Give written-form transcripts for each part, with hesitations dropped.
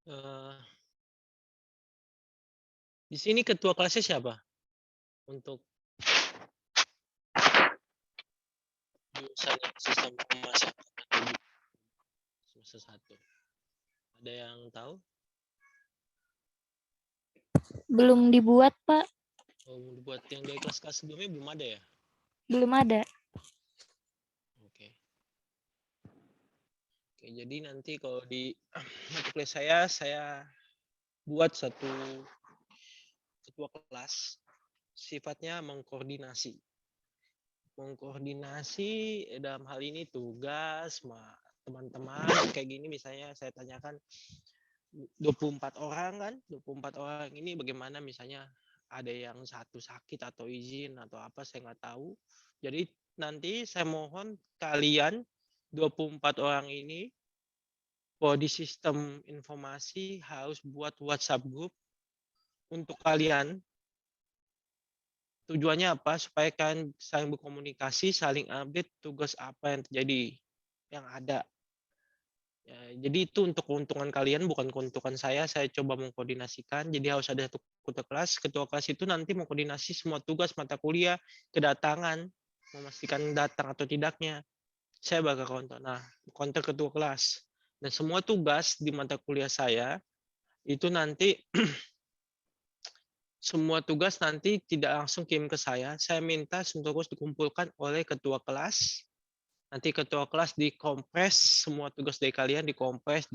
Eh, di sini ketua kelasnya siapa? Untuk jurusan sistem informasi semester 1. Ada yang tahu? Belum dibuat, Pak. Oh, buat yang dari kelas-kelas sebelumnya belum ada ya? Belum ada. Oke. Oke, jadi nanti kalau di mata kuliah saya buat satu ketua kelas, sifatnya mengkoordinasi dalam hal ini tugas teman-teman kayak gini. Misalnya saya tanyakan 24 orang kan, 24 orang ini bagaimana, misalnya ada yang satu sakit atau izin atau apa saya nggak tahu. Jadi nanti saya mohon kalian 24 orang ini bahwa di sistem informasi harus buat WhatsApp group untuk kalian. Tujuannya apa? Supaya kalian saling berkomunikasi, saling update tugas apa yang terjadi, yang ada. Ya, jadi itu untuk keuntungan kalian, bukan keuntungan saya. Saya coba mengkoordinasikan. Jadi harus ada satu ketua kelas. Ketua kelas itu nanti mengkoordinasi semua tugas mata kuliah, kedatangan, memastikan datang atau tidaknya. Saya bakal kontak. Nah, kontak ketua kelas. Dan semua tugas di mata kuliah saya itu nanti semua tugas nanti tidak langsung kirim ke saya. Saya minta semua tugas dikumpulkan oleh ketua kelas. Nanti ketua kelas dikompres, semua tugas dari kalian dikompres,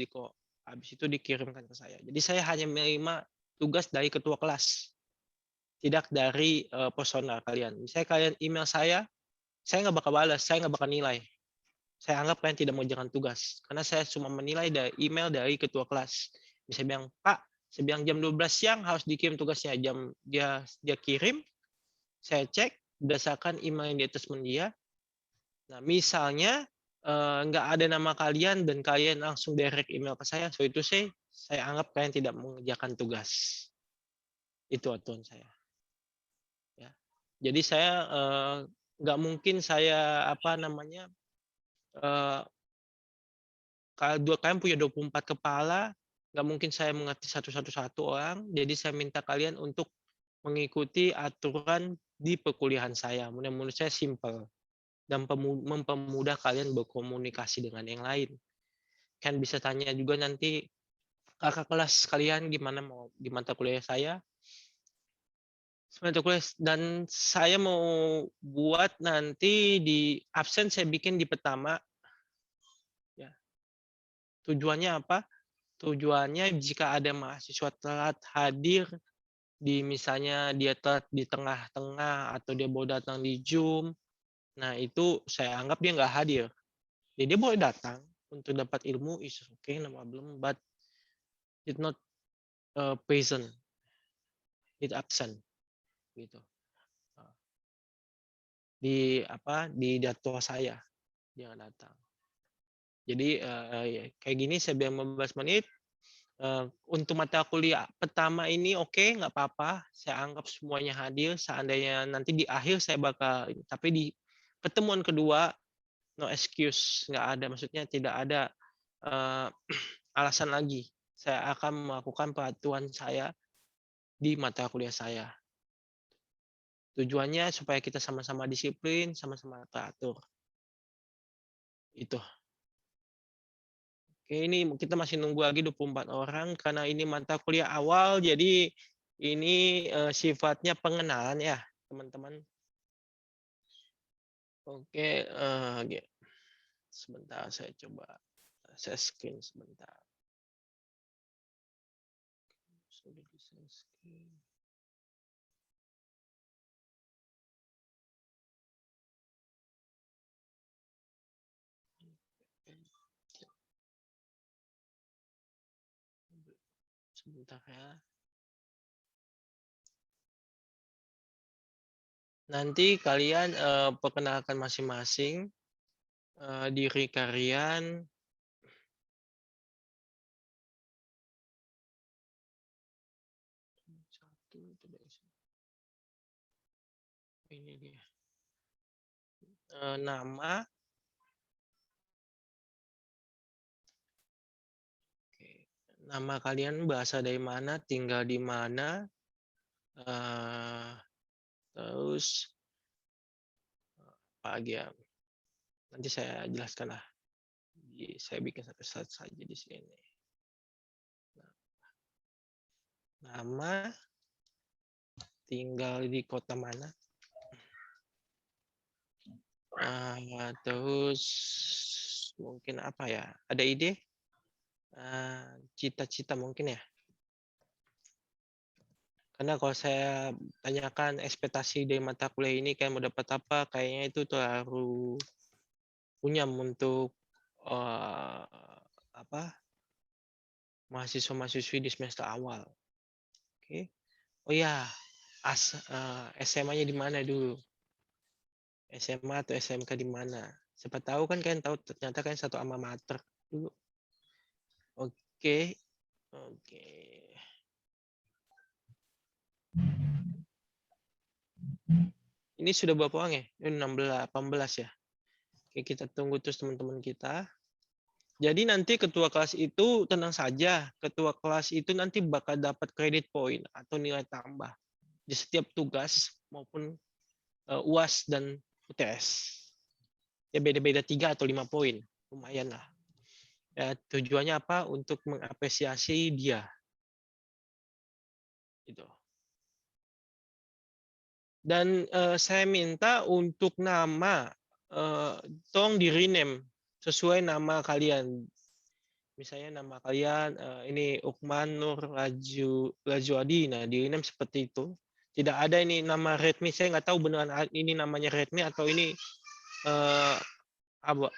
habis itu dikirimkan ke saya. Jadi saya hanya menerima tugas dari ketua kelas, tidak dari personal kalian. Misalnya kalian email saya nggak bakal balas, saya nggak bakal nilai. Saya anggap kalian tidak mengerjakan tugas, karena saya cuma menilai dari email dari ketua kelas. Bisa bilang, Pak, saya bilang jam 12 siang harus dikirim tugasnya. Dia kirim, saya cek berdasarkan email yang di atas dia. Nah, misalnya nggak ada nama kalian dan kalian langsung direct email ke saya, so itu saya anggap kalian tidak mengerjakan tugas. Itu aturan saya. Ya. Jadi saya nggak mungkin saya kalau kalian punya 24 kepala, nggak mungkin saya mengerti satu orang. Jadi saya minta kalian untuk mengikuti aturan di perkuliahan saya. Menurut saya simple dan mempermudah kalian berkomunikasi dengan yang lain. Kan bisa tanya juga nanti kakak kelas kalian gimana mau di mata kuliah saya. Dan saya mau buat nanti di absen, saya bikin di pertama. Ya. Tujuannya apa? Tujuannya jika ada mahasiswa telat hadir misalnya dia telat di tengah-tengah atau dia baru datang di Zoom, nah itu saya anggap dia nggak hadir. Jadi dia boleh datang untuk dapat ilmu, is okay, no problem, but it not present, it absent gitu. Di jadwal saya dia datang. Jadi kayak gini saya bilang 15 menit. Untuk mata kuliah pertama ini oke, nggak apa-apa. Saya anggap semuanya hadir. Seandainya nanti di akhir saya bakal, tapi di pertemuan kedua no excuse, nggak ada. Maksudnya tidak ada alasan lagi. Saya akan melakukan peraturan saya di mata kuliah saya. Tujuannya supaya kita sama-sama disiplin, sama-sama teratur. Itu. Oke, ini kita masih nunggu lagi 24 orang karena ini mata kuliah awal, jadi ini sifatnya pengenalan ya, teman-teman. Oke, sebentar saya coba saya screen sebentar. Sudah bisa screen. Sebentar ya. Nanti kalian perkenalkan masing-masing diri kalian. nama. Oke. Nama kalian berasal dari mana, tinggal di mana, terus apa lagi ya? Nanti saya jelaskan lah. Saya bikin satu-satu saja di sini. Nama, tinggal di kota mana, terus mungkin apa ya? Ada ide? Cita-cita mungkin ya. Karena kalau saya tanyakan ekspektasi dari mata kuliah ini kayak mau dapat apa, kayaknya itu terlalu punyam untuk apa mahasiswa-mahasiswi di semester awal. Oke. Oh ya, SMA-nya di mana dulu? SMA atau SMK di mana? Siapa tahu kan kalian tahu ternyata kalian satu alma mater dulu. Oke. Oke. Ini sudah berapa orang ya? Ini 16, 18 ya. Oke, kita tunggu terus teman-teman kita. Jadi nanti ketua kelas itu tenang saja, ketua kelas itu nanti bakal dapat kredit point atau nilai tambah di setiap tugas maupun UAS dan UTS. Ya beda-beda 3 atau 5 poin, lumayan lah. Ya, tujuannya apa? Untuk mengapresiasi dia. Gitu. Dan saya minta untuk nama, tolong di rename sesuai nama kalian. Misalnya nama kalian ini Ukman Nur Lajuadi, nah di rename seperti itu. Tidak ada ini nama Redmi, saya nggak tahu beneran ini namanya Redmi atau ini apa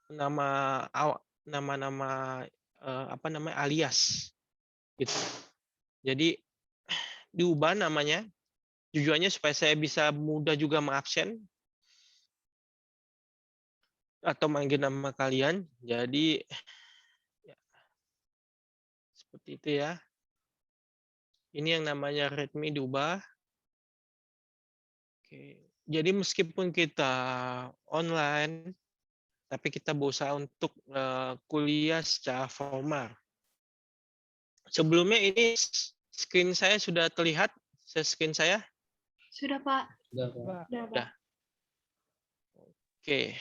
nama apa namanya alias gitu. Jadi diubah namanya, tujuannya supaya saya bisa mudah juga mengabsen atau manggil nama kalian. Jadi ya, seperti itu ya. Ini yang namanya Redmi diubah. Oke. Jadi meskipun kita online, tapi kita berusaha untuk kuliah secara formal. Sebelumnya ini screen saya sudah terlihat, screen saya? Sudah, Pak. Sudah, Pak. Sudah, Pak. Oke.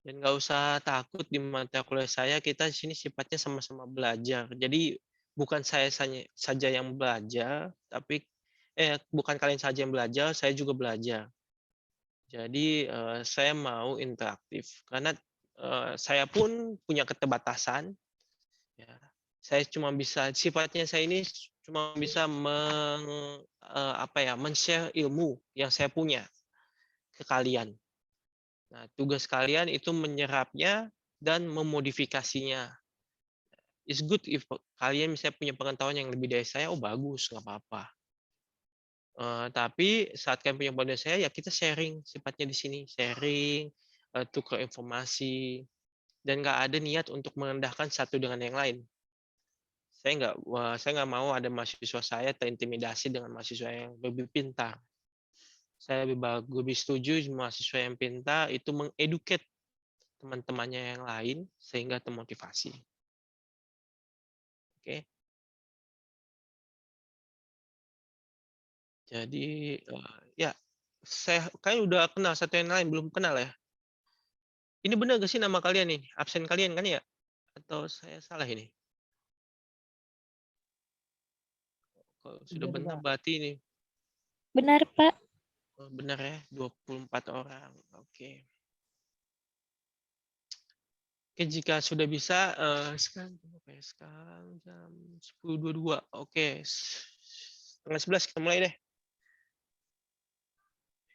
Dan nggak usah takut di mata kuliah saya, kita di sini sifatnya sama-sama belajar. Jadi bukan saya saja yang belajar, tapi bukan kalian saja yang belajar, saya juga belajar. Jadi saya mau interaktif karena saya pun punya keterbatasan. Ya. Saya cuma bisa sifatnya saya ini cuma bisa men-share ilmu yang saya punya ke kalian. Nah, tugas kalian itu menyerapnya dan memodifikasinya. It's good if kalian misalnya punya pengetahuan yang lebih dari saya, oh bagus, nggak apa-apa. Tapi saat kalian punya pengetahuan dari saya, ya kita sharing, sifatnya di sini sharing, tukar informasi, dan nggak ada niat untuk merendahkan satu dengan yang lain. Saya nggak mau ada mahasiswa saya terintimidasi dengan mahasiswa yang lebih pintar. Saya lebih setuju mahasiswa yang pintar itu mengeduket teman-temannya yang lain sehingga termotivasi. Oke. Jadi ya kalian udah kenal satu yang lain, belum kenal ya? Ini benar gak sih nama kalian nih? Absen kalian kan ya? Atau saya salah ini? Kalau sudah benar berarti ini Benar, Pak. benar ya, 24 orang. Oke. Oke, jika sudah bisa sekarang jam 10.22. Oke. Setengah 11 kita mulai deh.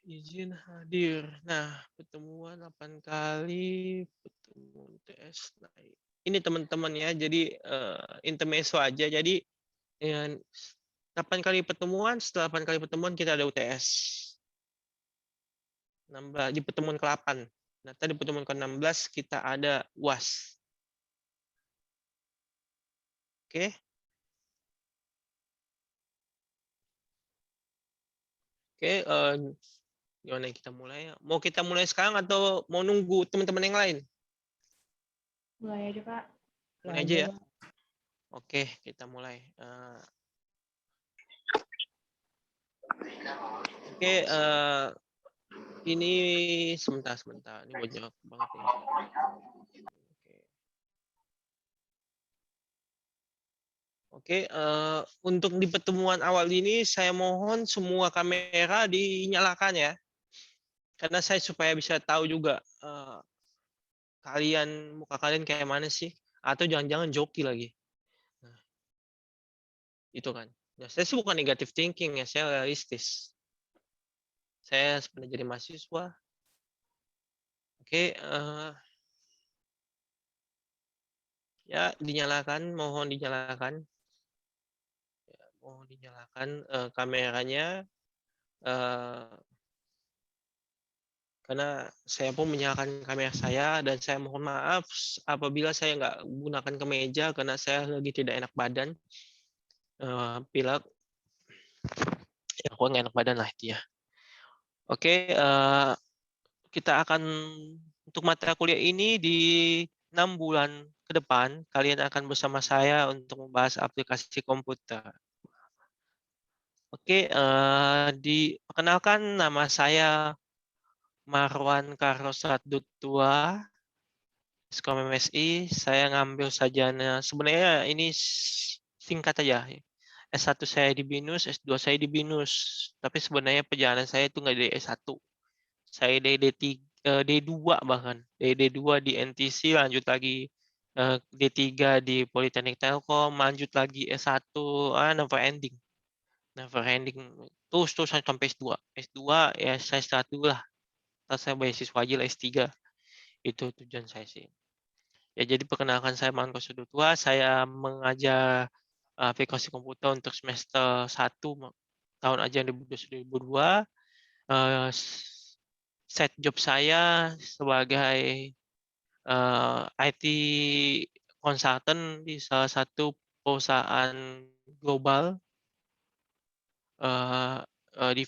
Izin hadir. Nah, pertemuan 8 kali, pertemuan TS naik. Ini teman-teman ya, jadi intermezzo aja. Jadi 8 kali pertemuan, setelah 8 kali pertemuan kita ada UTS. 16 di pertemuan ke-8. Nah, tadi pertemuan ke-16 kita ada UAS. Oke. Oke, Gimana kita mulai? Mau kita mulai sekarang atau mau nunggu teman-teman yang lain? Mulai aja, Pak. Mulai aja ya. Oke, kita mulai. Oke, ini sebentar. Ini buat jawab banget nih. Oke, untuk di pertemuan awal ini saya mohon semua kamera dinyalakan ya. Karena saya supaya bisa tahu juga muka kalian kayak mana sih? Atau jangan-jangan joki lagi. Nah, itu kan. Nah, saya sih bukan negative thinking ya, saya realistis. Saya pernah jadi mahasiswa. Oke, ya dinyalakan, mohon dinyalakan. Ya, mohon dinyalakan kameranya. Karena saya pun menyalakan kamera saya dan saya mohon maaf apabila saya nggak gunakan kemeja karena saya lagi tidak enak badan, pilek, ya pokoknya nggak enak badan lah itu ya. Oke, kita akan untuk mata kuliah ini di 6 bulan ke depan, kalian akan bersama saya untuk membahas aplikasi komputer. Oke, diperkenalkan nama saya Marwan Carlos Raduttua, Skom MSI, saya ngambil sarjana. Sebenarnya ini singkat aja. S1 saya di BINUS, S2 saya di BINUS. Tapi sebenarnya perjalanan saya itu nggak dari S1. Saya dari D2 bahkan. Dari D2 di NTC, lanjut lagi D3 di Politeknik Telkom, lanjut lagi S1, never ending. Never ending. Terus sampai S2. S2 ya saya start dulu lah. Terus saya beasiswa aja lah S3. Itu tujuan saya sih. Ya, jadi perkenalkan saya Manko Sudutua, saya mengajar aplikasi komputer untuk semester 1 tahun ajaran 2022. Set job saya sebagai IT consultant di salah satu perusahaan global. Di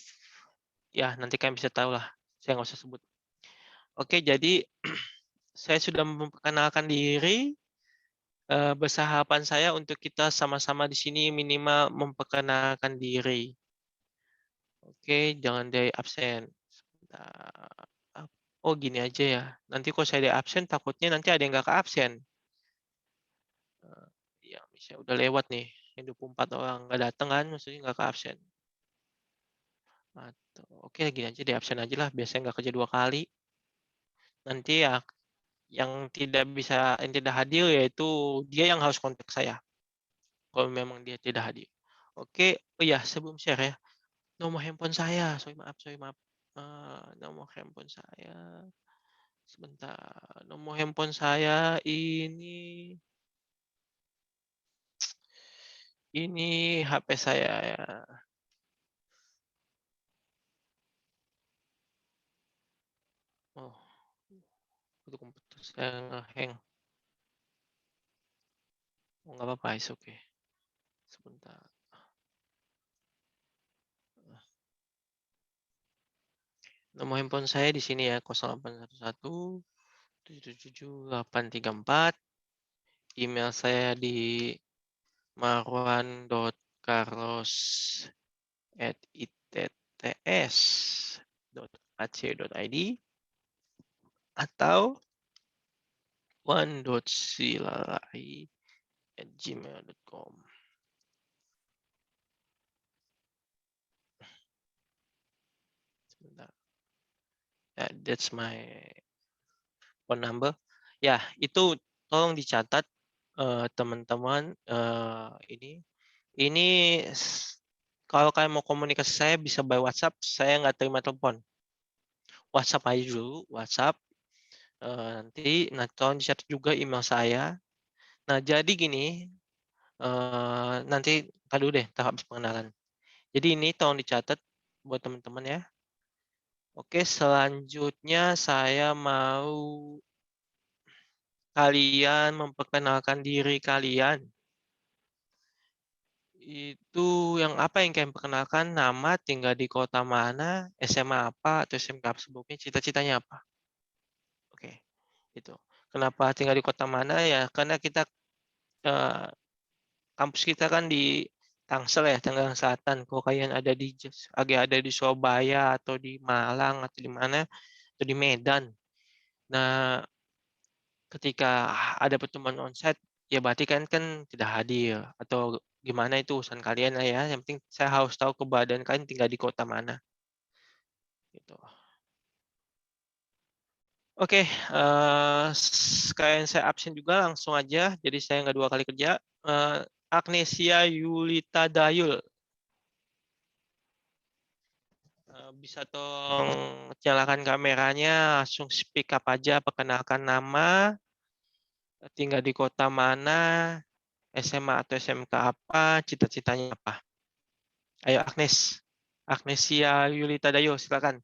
ya nanti kalian bisa tahu lah, saya nggak usah sebut. Oke, jadi saya sudah memperkenalkan diri. Bersahabat saya untuk kita sama-sama di sini minimal memperkenalkan diri. Oke, jangan dari absen. Sebentar. Oh, gini aja ya. Nanti kalau saya di absen, takutnya nanti ada yang nggak ke absen. Ya, misalnya udah lewat nih. Yang 24 orang nggak datang kan, maksudnya nggak ke absen. Oke, gini aja di absen aja lah. Biasanya nggak kerja 2 kali. Nanti ya yang tidak hadir yaitu dia yang harus kontak saya. Kalau memang dia tidak hadir. Oke, oh ya sebelum share ya. Nomor handphone saya, sorry maaf. Nomor handphone saya, sebentar. Nomor handphone saya ini HP saya ya. Oh, itu komputer saya nge-hang. Oh, nggak apa-apa, is oke. Sebentar. Nomor handphone saya di sini ya, 0811 777 834. Email saya di marwan.carlos@itts.ac.id atau 1.silalahi@gmail.com. Sebentar. That's my phone number. Ya, itu tolong dicatat teman-teman. Ini kalau kalian mau komunikasi saya bisa by WhatsApp. Saya nggak terima telepon. WhatsApp aja dulu, WhatsApp. Nanti tolong dicatat juga email saya. Nah, jadi gini, nanti dulu deh, tahap habis pengenalan. Jadi ini tolong dicatat buat teman-teman ya. Oke, selanjutnya saya mau kalian memperkenalkan diri kalian. Itu yang apa yang kalian perkenalkan? Nama, tinggal di kota mana, SMA apa, atau SMK sebelumnya, cita-citanya apa? Oke, itu. Kenapa tinggal di kota mana ya? Karena kita eh, kampus kita kan di Tangsel ya, Tangerang Selatan. Kalau kalian ada di Surabaya atau di Malang atau di mana, atau di Medan. Nah, ketika ada pertemuan onsite, ya berarti kan tidak hadir atau gimana itu urusan kalian lah ya. Yang penting saya harus tahu keberadaan kalian tinggal di kota mana. Gitu. Oke, sekalian saya absen juga langsung aja. Jadi saya nggak 2 kali kerja. Agnesia Yulita Dayul. Bisa tolong nyalakan kameranya, langsung speak up aja, perkenalkan nama, tinggal di kota mana, SMA atau SMK apa, cita-citanya apa. Ayo Agnes. Agnesia Yulita Dayo, silakan.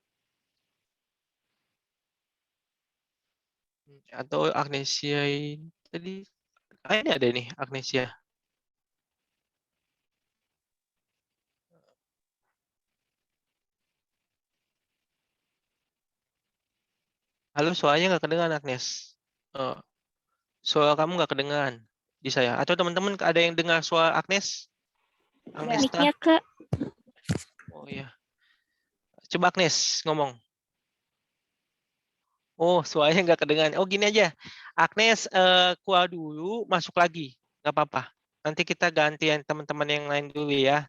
Atau Agnesia tadi, ini ada nih Agnesia. Halo, suaranya nggak kedengaran Agnes. Suara kamu nggak kedengaran di saya. Atau teman-teman ada yang dengar suara Agnes? Agnesta? Mic-nya, Kak. Oh iya. Coba Agnes ngomong. Oh, suaranya nggak kedengaran. Oh, gini aja. Agnes, keluar dulu, masuk lagi. Nggak apa-apa. Nanti kita gantian teman-teman yang lain dulu ya.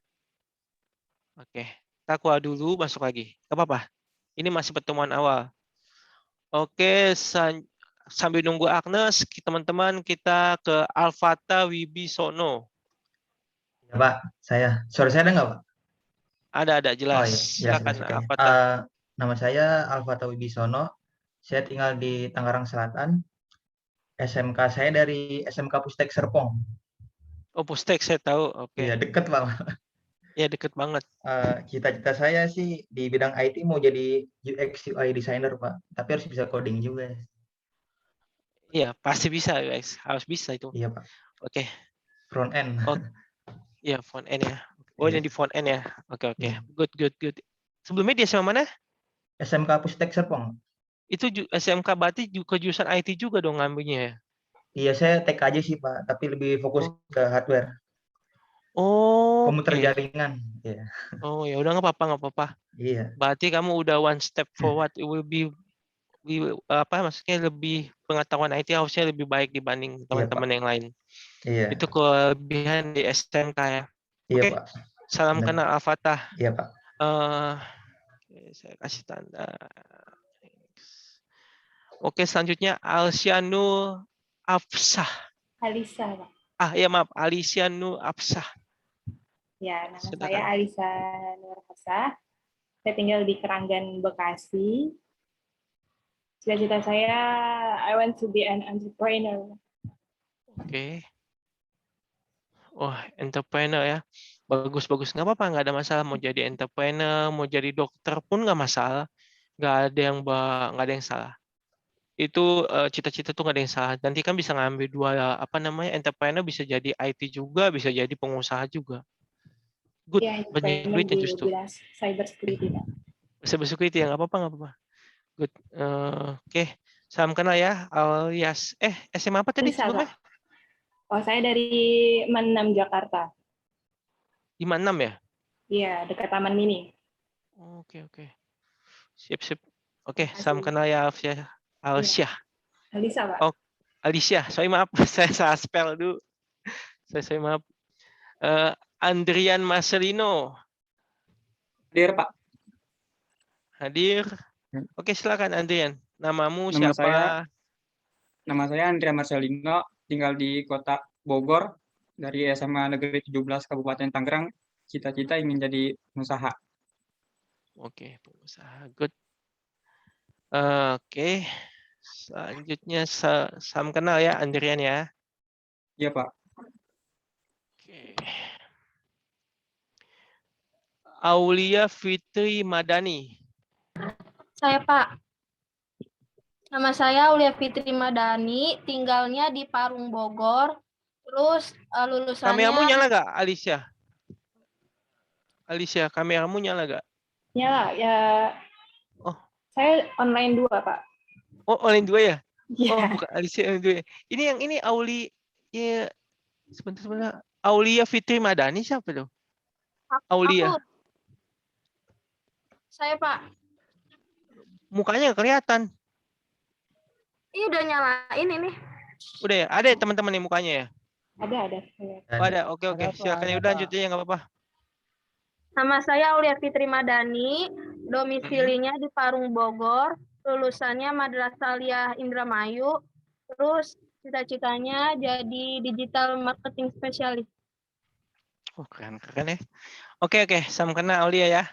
Oke. Kita keluar dulu, masuk lagi. Nggak apa-apa. Ini masih pertemuan awal. Oke, sambil nunggu Agnes, teman-teman kita ke Alfata Wibisono. Ya, Pak, suara saya ada nggak, Pak? Ada, Oh jelas. iya, Silakan jelas, oke. Alfata. Nama saya Alfata Wibisono. Saya tinggal di Tangerang Selatan. SMK saya dari SMK Pustek Serpong. Oh, Pustek saya tahu. Oke. Iya, deket, Pak. Ya, deket banget. Cita-cita saya sih di bidang IT mau jadi UX UI designer, Pak. Tapi harus bisa coding juga. Iya, pasti bisa, guys. Harus bisa itu. Iya, Pak. Oke. Front end. Oh, iya, front end ya. Oh, Iya. ini di front end ya. Oke. Iya. Good. Sebelumnya dia sama mana? SMK Pustek Serpong. Itu SMK berarti ke jurusan IT juga dong ngambilnya ya? Iya, saya TK aja sih, Pak. Tapi lebih fokus ke hardware. Komputer Oke. jaringan. Iya. Oh, ya udah nggak apa-apa. Iya. Berarti kamu udah one step forward. It will be maksudnya lebih pengetahuan IT harusnya lebih baik dibanding Iya, teman-teman Pak. yang lain. Iya. Itu kelebihan di SMK ya. Iya, Oke. Pak. Salam Benar. kenal Alfatah. Iya, Pak. Saya kasih tanda. Oke, selanjutnya Alsianul Afsah. Alisa, Pak. Iya maaf, Alsianul Afsah. Ya, nama Silakan. saya Alisa Nurhasa. Saya tinggal di Keranggan, Bekasi. Cita-cita saya, I want to be an entrepreneur. Oke. Wah, entrepreneur ya. Bagus. Nggak apa-apa, nggak ada masalah. Mau jadi entrepreneur, mau jadi dokter pun nggak masalah. Nggak ada yang salah. Itu cita-cita tuh nggak ada yang salah. Nanti kan bisa ngambil entrepreneur bisa jadi IT juga, bisa jadi pengusaha juga. Good, Ya, banyak entrepreneur duitnya di justru. bidang cyber security, Pak. Cyber security ya, nggak apa-apa. Good. Oke. Salam kenal ya, alias. SMA apa tadi Alisa, sebelumnya? Pak. Oh, saya dari 56 Jakarta. 56 ya? Iya, dekat Taman Mini. Oke. Sip. Oke, Makasih. salam kenal ya, Alsia. Alisa, Pak. Oh, Alicia. Sorry maaf, saya salah spell dulu. Saya maaf. Andrian Marcelino. Hadir, Pak. Hadir. Oke, silakan Andrian. Namamu Nama siapa? Nama saya Andrea Marcelino, tinggal di Kota Bogor, dari SMA Negeri 17 Kabupaten Tangerang. Cita-cita ingin jadi pengusaha. Oke, pengusaha. Good. Oke. Selanjutnya salam kenal ya, Andrian ya. Iya, Pak. Oke. Aulia Fitri Madani. Saya, Pak. Nama saya Aulia Fitri Madani, tinggalnya di Parung, Bogor. Terus lulusannya Kameramu nyala nggak, Alicia? Alicia, kameramu nyala gak? Nyala, ya. Oh. Saya online 2, Pak. Oh, online 2 ya? Oh, Iya. bukan Alicia online 2 ya. Ini yang ini Auli, ya sebentar. Aulia Fitri Madani siapa tuh? Aulia. Aku, saya Pak. Mukanya nggak kelihatan. Ini udah nyalain ini. Udah ya? Ada ya teman-teman nih mukanya ya? Ada. Oh, ada. Oke. Silakan ya udah lanjut aja nggak apa-apa. Nama saya Aulia Fitri Madani, domisilinya di Parung Bogor, lulusannya Madrasah Aliyah Indramayu, terus cita-citanya jadi digital marketing spesialis. Oh, keren ya. Oke, sama kena Aulia ya.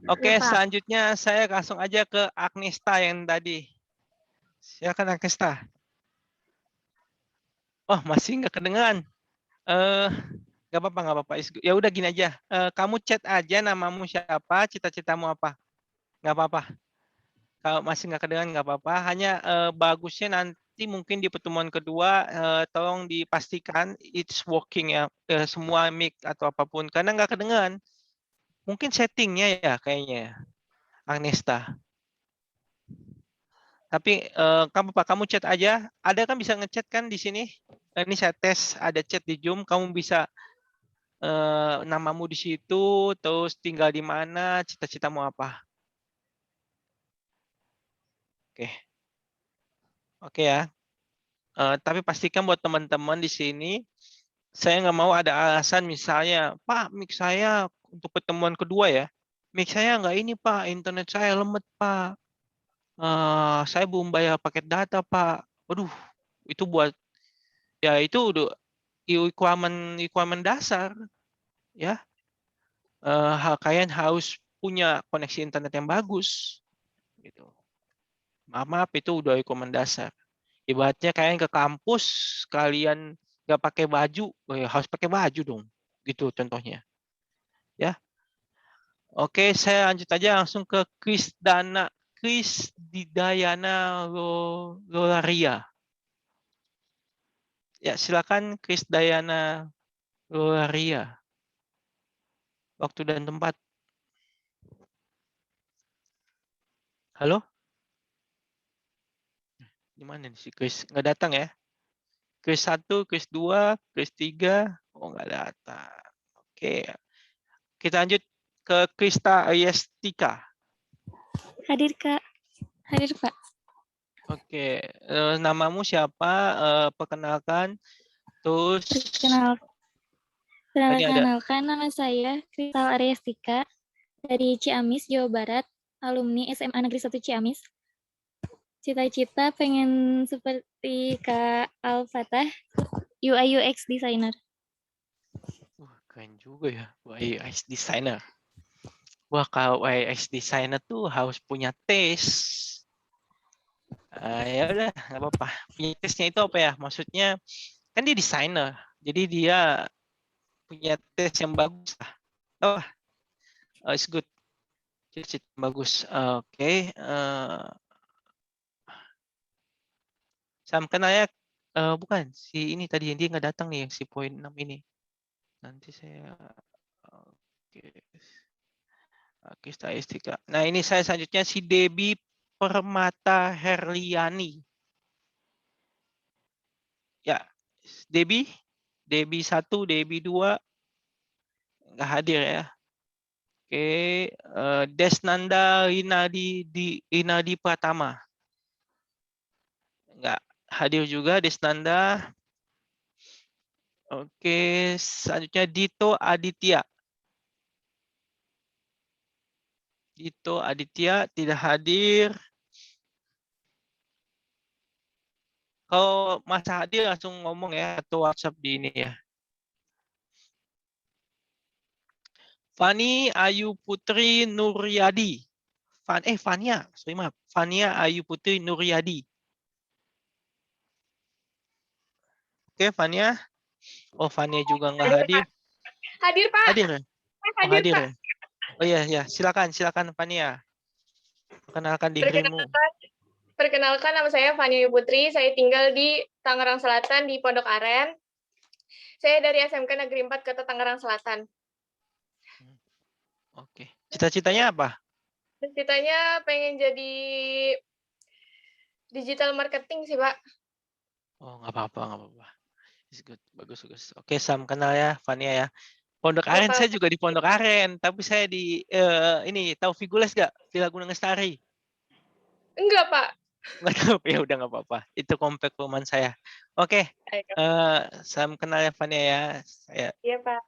Oke, Ya, Pak. selanjutnya saya langsung aja ke Agnesta yang tadi. Silakan Agnesta. Oh, masih nggak kedengeran. Nggak apa-apa. Ya udah gini aja. Kamu chat aja namamu siapa, cita-citamu apa. Nggak apa-apa. Kalau masih nggak kedengeran nggak apa-apa. Hanya bagusnya nanti mungkin di pertemuan kedua tolong dipastikan it's working ya. Semua mic atau apapun. Karena nggak kedengeran. Mungkin settingnya ya kayaknya. Agnesta. Tapi kamu chat aja. Ada kan bisa ngechat kan di sini? Ini saya tes ada chat di Zoom. Kamu bisa namamu di situ, terus tinggal di mana, cita-citamu apa. Oke ya. Tapi pastikan buat teman-teman di sini, saya nggak mau ada alasan misalnya, Pak, mic saya untuk pertemuan kedua ya, mic saya nggak ini Pak, internet saya lemot Pak. Saya belum bayar paket data Pak. Waduh, itu buat ya itu udah requirement dasar ya. Kalian harus punya koneksi internet yang bagus gitu. Maaf itu udah requirement dasar. Ibaratnya kalian ke kampus kalian nggak pakai baju, harus pakai baju dong. Gitu contohnya. Ya. Oke, saya lanjut aja langsung ke Krisdayana Lolaria. Ya, silakan Krisdayana Lolaria. Waktu dan tempat. Halo? Di mana nih si Kris? Nggak datang ya? Kris 1, Kris 2, Kris 3. Oh, nggak datang. Oke. Kita lanjut ke Krista Ayestika. Hadir, Kak. Hadir, Pak. Oke. Namamu siapa? Perkenalkan. Terus Perkenalkan, nama saya Kristal Ariestika dari Ciamis, Jawa Barat, alumni SMA Negeri 1 Ciamis. Cita-cita pengen seperti Kak Al-Fatah, UI UX designer. wah, keren juga ya, UI UX designer. Wah, kalau UI UX designer tuh harus punya tes. Ya udah, nggak apa-apa. Punya tesnya itu apa ya? Maksudnya kan dia desainer, jadi dia punya tes yang bagus lah. Oh, it's good. Cita-cita bagus. Oke. Sam kenanya bukan si ini tadi yang dia nggak datang nih yang si poin 6 ini. Nanti saya oke statistika. Nah, ini saya selanjutnya si Debbie Permata Herliani. Ya, Debbie 1, Debbie 2 nggak hadir ya. Oke, Desnanda Rinaldi Pratama. Nggak hadir juga Desnanda. Oke, selanjutnya Dito Aditya. Dito Aditya tidak hadir. Kalau Mas hadir langsung ngomong ya atau WhatsApp di ini ya. Fani Ayu Putri Nuryadi. Fania, sorry maaf. Fania Ayu Putri Nuryadi. Oke, Fania. Oh, Fania juga nggak hadir. Hadir, Pak. Hadir ya? Oh, hadir Pak. ya? Oh iya, silakan Fania. Perkenalkan dirimu. Perkenalkan, nama saya Fania Ayu Putri. Saya tinggal di Tangerang Selatan, di Pondok Aren. Saya dari SMK Negeri 4 Kota Tangerang Selatan. Oke. Cita-citanya apa? Cita-citanya pengen jadi digital marketing sih, Pak. Oh, nggak apa-apa, nggak apa-apa. It's good. Bagus, bagus. Oke, Sam, kenal ya, Fania ya. Pondok Iya, Aren, Pak. saya juga di Pondok Aren, tapi saya di ini tahu Figules nggak? Villa Gunung Lestari. Enggak, Pak. Nggak tahu, ya udah nggak apa-apa. Itu komplek perumahan saya. Oke, Ayo. Sam kenal ya, Fania ya. Saya. Iya, Pak.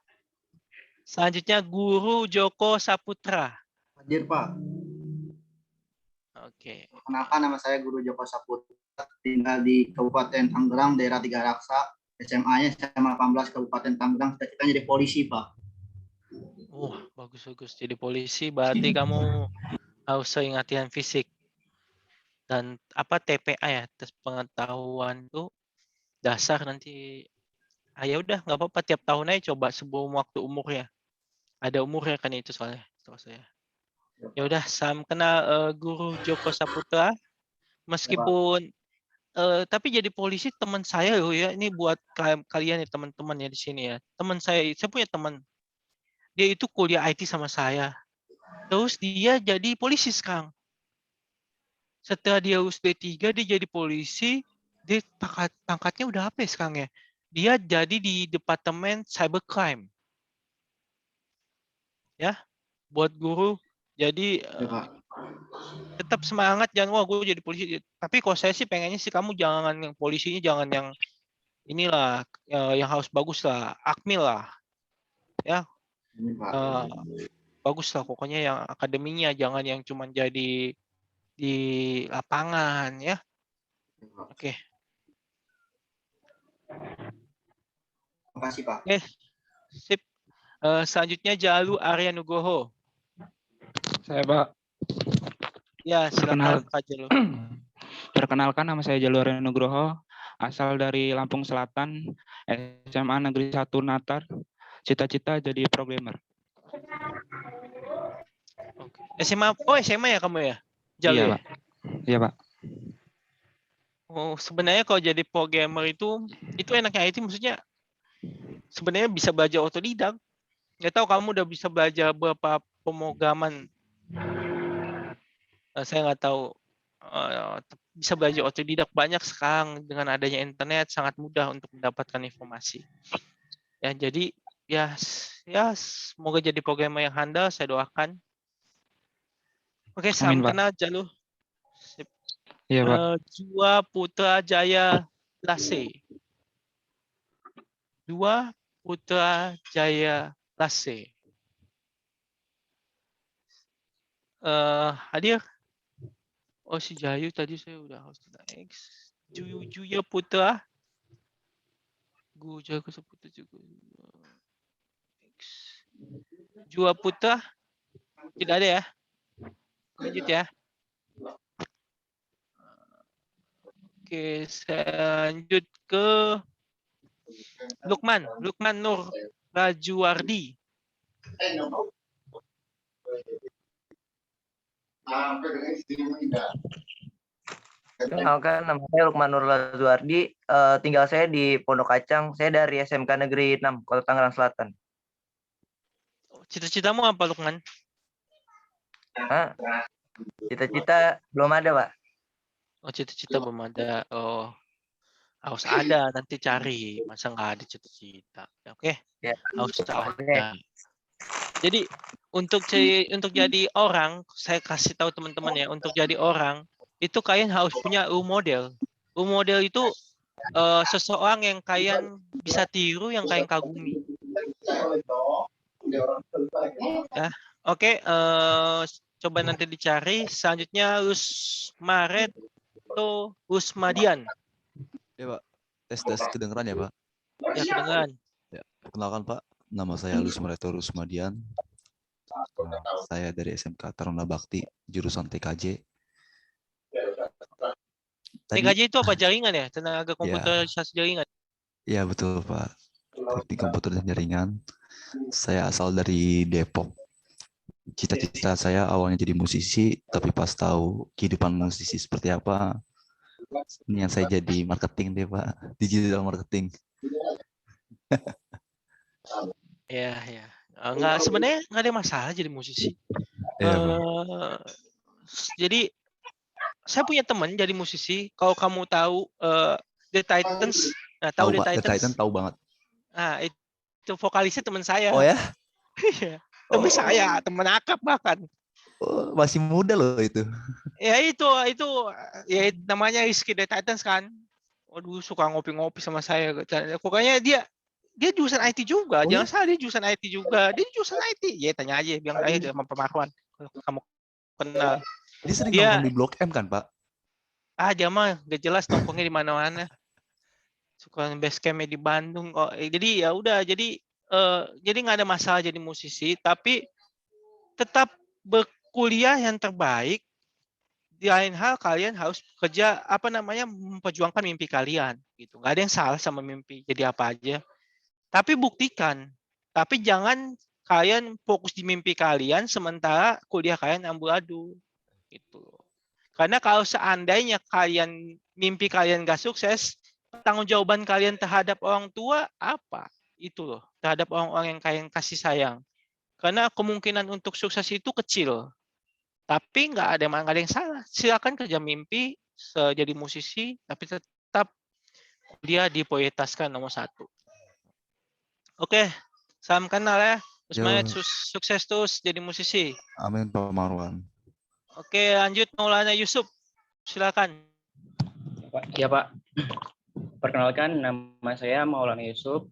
Selanjutnya Guru Joko Saputra. Hadir, Pak. Oke. Perkenalkan, nama saya Guru Joko Saputra, tinggal di Kabupaten Tangerang, daerah Tiga Raksa. SMA-nya SMA 18 Kabupaten Tangerang, cita-citanya jadi polisi, Pak. Bagus-bagus. Jadi polisi berarti kamu harus sering latihan fisik. Dan apa TPA ya, tes pengetahuan itu dasar nanti. Ya udah nggak apa-apa, tiap tahun aja coba sebelum waktu umurnya. Ada umurnya kan itu soalnya, setahu saya. Ya udah, Sam kenal Guru Joko Saputra. Meskipun tapi jadi polisi teman saya loh ya. Ini buat kalian ya teman-teman ya di sini ya. Teman saya punya teman. Dia itu kuliah IT sama saya. Terus dia jadi polisi sekarang. Setelah dia lulus D3, dia jadi polisi. Dia pangkatnya udah apa ya sekarang ya? Dia jadi di Departemen Cybercrime. Ya, buat guru. Jadi tetap semangat, jangan wah gue jadi polisi. Tapi kalau saya sih pengennya sih kamu jangan yang polisinya jangan yang inilah yang harus bagus lah, Akmil lah. Ya. Bagus lah pokoknya yang akademinya, jangan yang cuma jadi di lapangan ya. Oke. Terima kasih, Pak. Sip. Selanjutnya Jalu Arya Nugroho. Saya, Pak. Ya, silakan Pak Jalu. Perkenalkan, nama saya Jalur Nugroho, asal dari Lampung Selatan, SMA Negeri 1 Natar, cita-cita jadi programmer. Oke. SMA ya kamu ya? Jalu Iya, ya? Pak. Iya, Pak. Oh, sebenarnya kalau jadi programmer itu enaknya IT, maksudnya sebenarnya bisa belajar otodidak. Nggak tahu kamu udah bisa belajar berapa pemrograman. Saya nggak tahu. Bisa belajar otodidak banyak sekarang dengan adanya internet, sangat mudah untuk mendapatkan informasi. Ya, jadi ya semoga jadi programmer yang handal, saya doakan. Oke, salam kenal Jalu. Sip. Iya, Pak. Jua Putra Jaya Lase. Jua Putra Jaya Lase. Hadir? Oh, si Jayu tadi saya udah harus next. Juya Putra. Guru Joko Saputra juga. Jua Putra. Tidak ada ya? Lanjut ya. Oke, saya lanjut ke Lukman Nur Rajuwardi. Kenalkan, nama saya Lukman Nur Rajuwardi, tinggal saya di Pondok Kacang. Saya dari SMK Negeri 6, Kota Tangerang Selatan. Cita-citamu apa, Lukman? Cita-cita belum ada, Pak. Oh, cita-cita belum ada. Oh, harus ada, nanti cari. Masa nggak ada cita-cita? Oke, Ya. Harus ada. Jadi untuk jadi orang, saya kasih tahu teman-teman ya, untuk jadi orang itu kalian harus punya role model. Role model itu seseorang yang kalian bisa tiru, yang kalian kagumi. Ya, oke. Coba nanti dicari. Selanjutnya Rusmadian. Ya, Pak. Tes kedengeran ya, Pak? Ya, kedengeran. Ya, perkenalkan, Pak. Nama saya Lusmareto Rusmadian. Saya dari SMK Taruna Bakti, jurusan TKJ. TKJ itu apa, jaringan ya? Tenaga komputerisasi jaringan? Iya, betul, Pak. Teknik komputer dan jaringan. Saya asal dari Depok. Cita-cita saya awalnya jadi musisi, tapi pas tahu kehidupan musisi seperti apa, ini yang saya jadi marketing deh, Pak. Digital marketing. Ya. Nggak, sebenarnya nggak ada masalah jadi musisi. Iya, Bang. Jadi saya punya teman jadi musisi. Kalau kamu tahu The Titans, tahu Tahu, The Pak. The Titan Titans? tahu banget. Nah, itu vokalisnya teman saya. Oh ya? Iya, teman saya, teman akrab bahkan. Oh, masih muda loh itu. Ya itu ya namanya Rizky The Titans kan. Waduh, suka ngopi-ngopi sama saya. Pokoknya dia jurusan IT juga. Jangan salah, dia jurusan IT juga. Dia jurusan IT. Ya tanya aja, bilang aja sama Pak Marwan. Kamu kenal. Dia sering nongkrong di Blok M kan, Pak? Dia mah gak jelas nongkrongnya di mana-mana. Suka base campnya di Bandung kok. Jadi ya udah, jadi nggak ada masalah jadi musisi, tapi tetap berkuliah yang terbaik. Di lain hal kalian harus kerja memperjuangkan mimpi kalian gitu. Nggak ada yang salah sama mimpi jadi apa aja. Tapi buktikan. Tapi jangan kalian fokus di mimpi kalian sementara kuliah kalian amburadul gitu. Karena kalau seandainya mimpi kalian gak sukses, tanggung jawaban kalian terhadap orang tua apa? Itu loh, terhadap orang-orang yang kalian kasih sayang. Karena kemungkinan untuk sukses itu kecil. Tapi nggak ada yang salah. Silakan kerja mimpi, jadi musisi, tapi tetap dia diprioritaskan nomor 1. Oke, salam kenal ya. Semangat, sukses terus jadi musisi. Amin, Pak Marwan. Oke, lanjut Maulana Yusuf. Silakan. Ya Pak. Perkenalkan, nama saya Maulana Yusuf.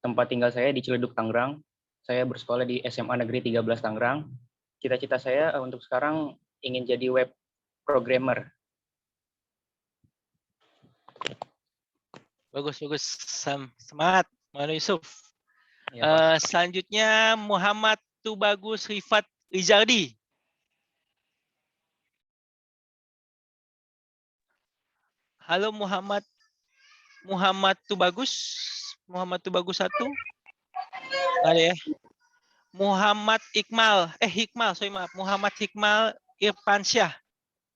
Tempat tinggal saya di Ciledug, Tangerang. Saya bersekolah di SMA Negeri 13 Tangerang. Cita-cita saya untuk sekarang ingin jadi web programmer. Bagus. Semangat, Maulana Yusuf. Ya, Selanjutnya Muhammad Tubagus Rifat Rizaldi. Halo Muhammad Tubagus. Muhammad Tubagus 1. Ada ya. Muhammad Iqmal. Muhammad Hikmal Irfansyah.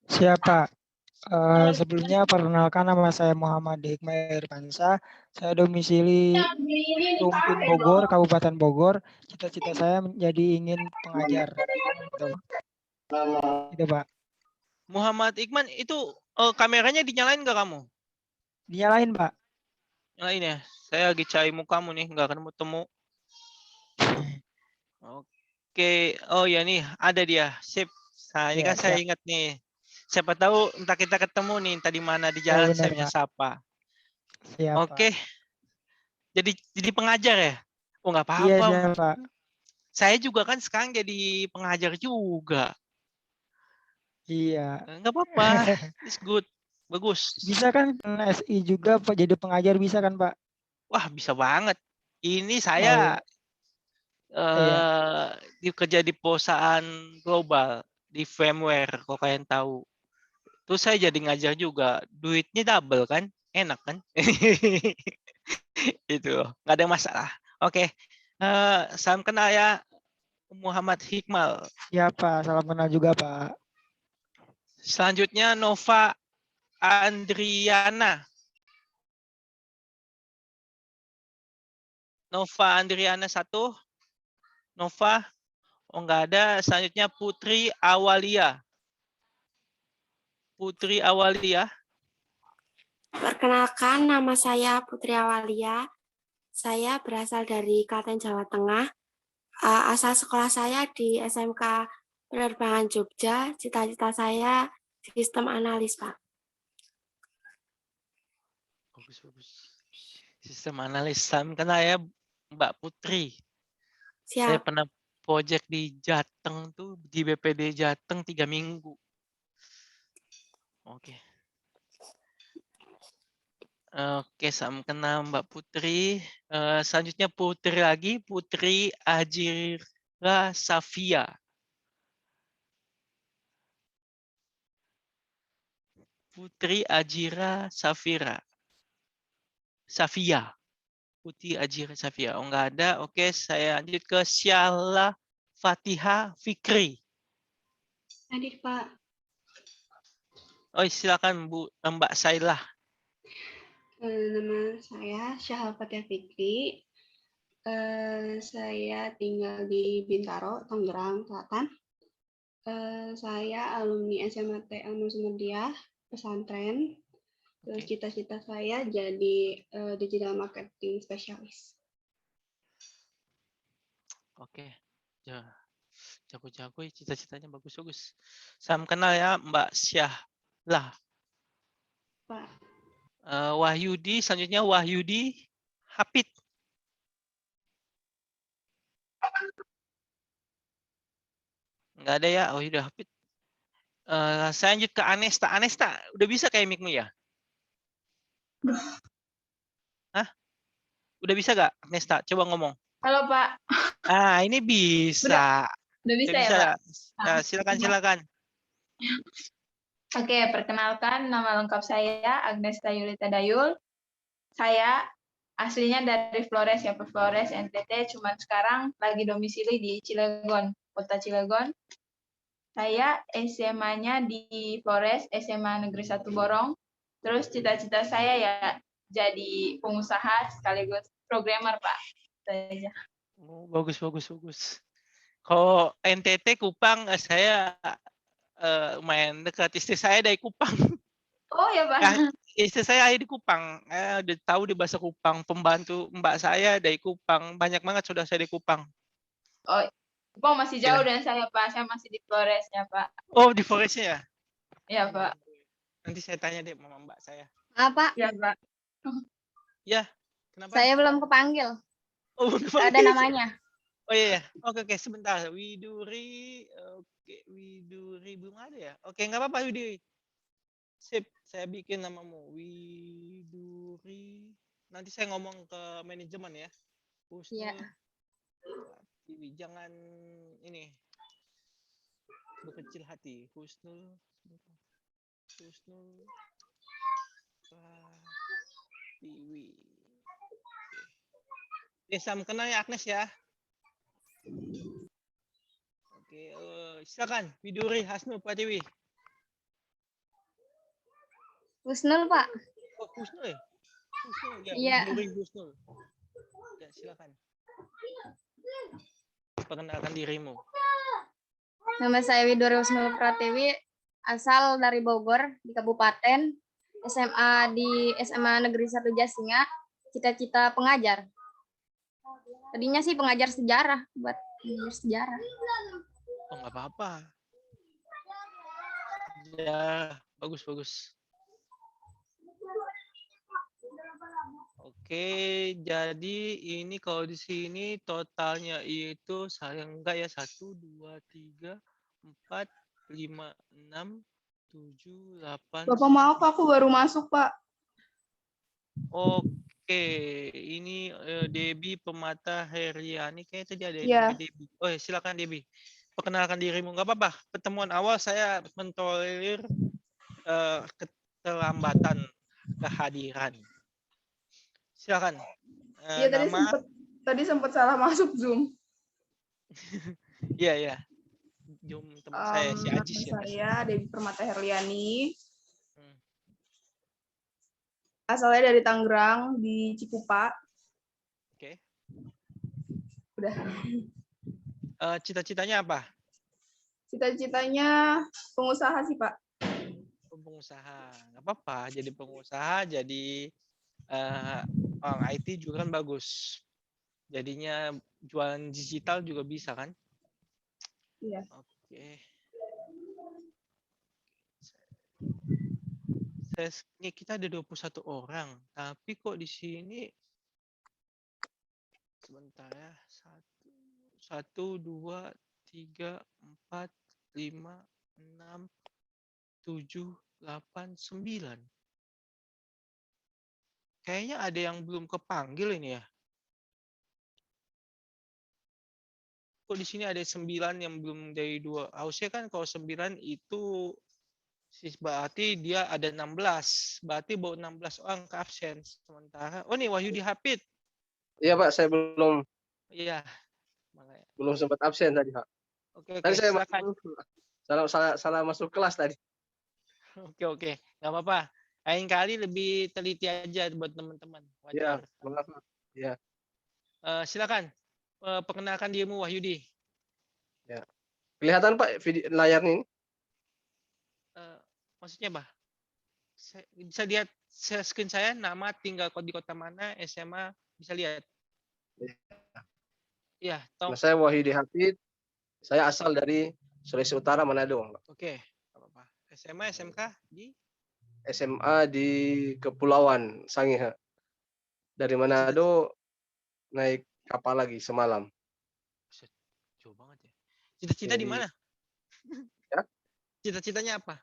Siapa? Sebelumnya perkenalkan, nama saya Muhammad Hikmal Irfansyah. Saya domisili Rumpin Bogor, Kabupaten Bogor. Cita-cita saya ingin pengajar. Gitu, Pak. Muhammad Iqmal itu kameranya dinyalain nggak kamu? Dinyalain, Pak. Nyalain ya. Saya lagi cari mukamu nih, nggak ketemu. Oke. Oh ya nih, ada dia. Sip. Nah, ini kan saya ingat nih. Siapa tahu entah kita ketemu nih, entah di mana di jalan saya punya sapa. Siap, Oke. Pak. Jadi pengajar ya? Oh, nggak apa-apa. Iya, siap, Pak. Saya juga kan sekarang jadi pengajar juga. Iya. Nggak apa-apa. It's good. Bagus. Bisa kan SI juga, Pak, jadi pengajar bisa kan, Pak? Wah, bisa banget. Ini saya kerja di perusahaan global, di firmware, kalau kalian tahu. Terus saya jadi ngajar juga. Duitnya double kan? Enak kan? Itu. Nggak ada masalah. Oke. Salam kenal ya, Muhammad Hikmal. Iya, Pak. Salam kenal juga, Pak. Selanjutnya Nova Andriana. Nova Andriana 1. Nova. Oh, nggak ada. Selanjutnya Putri Awalia. Putri Awalia. Perkenalkan, nama saya Putri Awalia. Saya berasal dari Klaten, Jawa Tengah. Asal sekolah saya di SMK Penerbangan Jogja. Cita-cita saya sistem analis, Pak. Bagus. Sistem analis. Salam kenal ya, Mbak Putri. Siap. Saya pernah project di Jateng tuh, di BPD Jateng 3 minggu. Oke. Oke, salam kenal Mbak Putri. Selanjutnya Putri lagi, Putri Ajira Safia. Putri Ajira Safira. Safia. Putri Ajira Safia. Oh, nggak ada. Oke, saya lanjut ke Syahla Fatiha Fikri. Hadir, Pak. Oh, silakan Mbak Sailah. Nama saya Syahla Fatiha Fikri. Saya tinggal di Bintaro, Tangerang Selatan. Saya alumni SMAT Al-Muhammadiyah pesantren. Terus cita-cita saya jadi digital marketing spesialis. Oke. Ya. Jago-jago, cita-citanya bagus-bagus. Salam kenal ya Mbak Syahlah. Pak. Wahyudi, selanjutnya Wahyudi Hapit. Nggak ada ya, Wahyudi Hapit. Saya lanjut ke Anesta. Anesta, udah bisa kayak mic-mu ya? Hah? Udah bisa gak, Anesta? Coba ngomong. Halo Pak. Ini bisa. Udah bisa ya Pak? Ya, silakan. Oke, perkenalkan nama lengkap saya Agnesta Yulita Dayul. Saya aslinya dari Flores, ya Flores, NTT, cuman sekarang lagi domisili di Cilegon, Kota Cilegon. Saya SMA-nya di Flores, SMA Negeri 1 Borong. Terus cita-cita saya ya jadi pengusaha sekaligus programmer, Pak. Itu aja. Oh, bagus. Kalau NTT Kupang, saya lumayan dekat. Istri saya dari Kupang. Oh ya Pak. Nah, istri saya di Kupang. Udah tahu di bahasa Kupang. Pembantu Mbak saya dari Kupang. Banyak banget saudara saya di Kupang. Oh, Kupang masih jauh dan saya Pak. Saya masih di Flores ya Pak. Oh, di Flores ya? Iya Pak. Nanti saya tanya deh sama Mbak saya. Pak. Ya Pak. Ya, kenapa? Saya belum kepanggil. Oh, ada namanya. Oh iya. Oke, sebentar. Widuri. Oke, Widuri belum ada ya? Oke, nggak apa-apa Widuri. Sip, saya bikin namamu Widuri. Nanti saya ngomong ke manajemen ya. Iya. Jangan ini berkecil hati. Husnul. Pratiwi. Oke, salam kenal ya Agnes ya. Oke, silakan Widuri Hasnul Pratiwi. Husnul, Pak. Oh, Husnul ya? Husnul ya. Iya. Widuri Husnul. Ya, silakan. Perkenalkan dirimu. Nama saya Widuri Husnul Pratiwi, asal dari Bogor di Kabupaten, SMA di SMA Negeri 1 Jasinga, cita-cita pengajar. Tadinya sih pengajar sejarah, buat pengajar sejarah. Oh, nggak apa-apa. Ya, bagus. Oke, jadi ini kalau di sini totalnya itu saya enggak ya 1, 2, 3, 4, 5, 6, 7, 8. Bapak maaf, aku baru masuk Pak. Oke, ini Debbie Pemata Heriani kayaknya tadi ada Iya. Debbie. Oh ya, silakan Debbie. Perkenalkan dirimu, nggak apa-apa. Pertemuan awal saya mentolerir keterlambatan kehadiran. Silakan. Iya, tadi sempat salah masuk Zoom. Iya. Zoom teman saya si Ajis ya. Saya Debbie Permata Herliani. Asalnya dari Tangerang di Cikupa. Oke. Udah. Cita-citanya apa? Cita-citanya pengusaha sih Pak. Pengusaha, nggak apa-apa. Jadi pengusaha, jadi orang IT juga kan bagus. Jadinya jualan digital juga bisa kan? Iya. Oke. Ini kita ada 21 orang, tapi kok di sini sebentar ya. 1, 2, 3, 4, 5, 6, 7, 8, 9. Kayaknya ada yang belum kepanggil ini ya. Kok di sini ada 9 yang belum dari 2. Harusnya kan kalau 9 itu berarti dia ada 16. Berarti baru 16 orang ke absen. Sementara, oh nih Wahyudi Hapit. Iya Pak, saya belum. Iya. Belum sempat absen tadi Pak. Oke, tadi saya salah masuk kelas tadi. Oke. Nggak apa-apa. Lain kali lebih teliti aja buat teman-teman. Iya, maaf. Iya. Silakan perkenalkan dirimu Wahyudi. Ya. Kelihatan Pak layarnya ini? Maksudnya apa? Bisa lihat screen saya, nama, tinggal di kota mana, SMA, bisa lihat. Iya, Nah, saya Wahyudi Hafid. Saya asal dari Sulawesi Utara, Manado. Oke, apa-apa. SMA, SMK di? SMA di Kepulauan Sangihe. Dari Manado naik kapal lagi semalam. Jauh banget ya. Cita-cita di mana? Ya? Cita-citanya apa?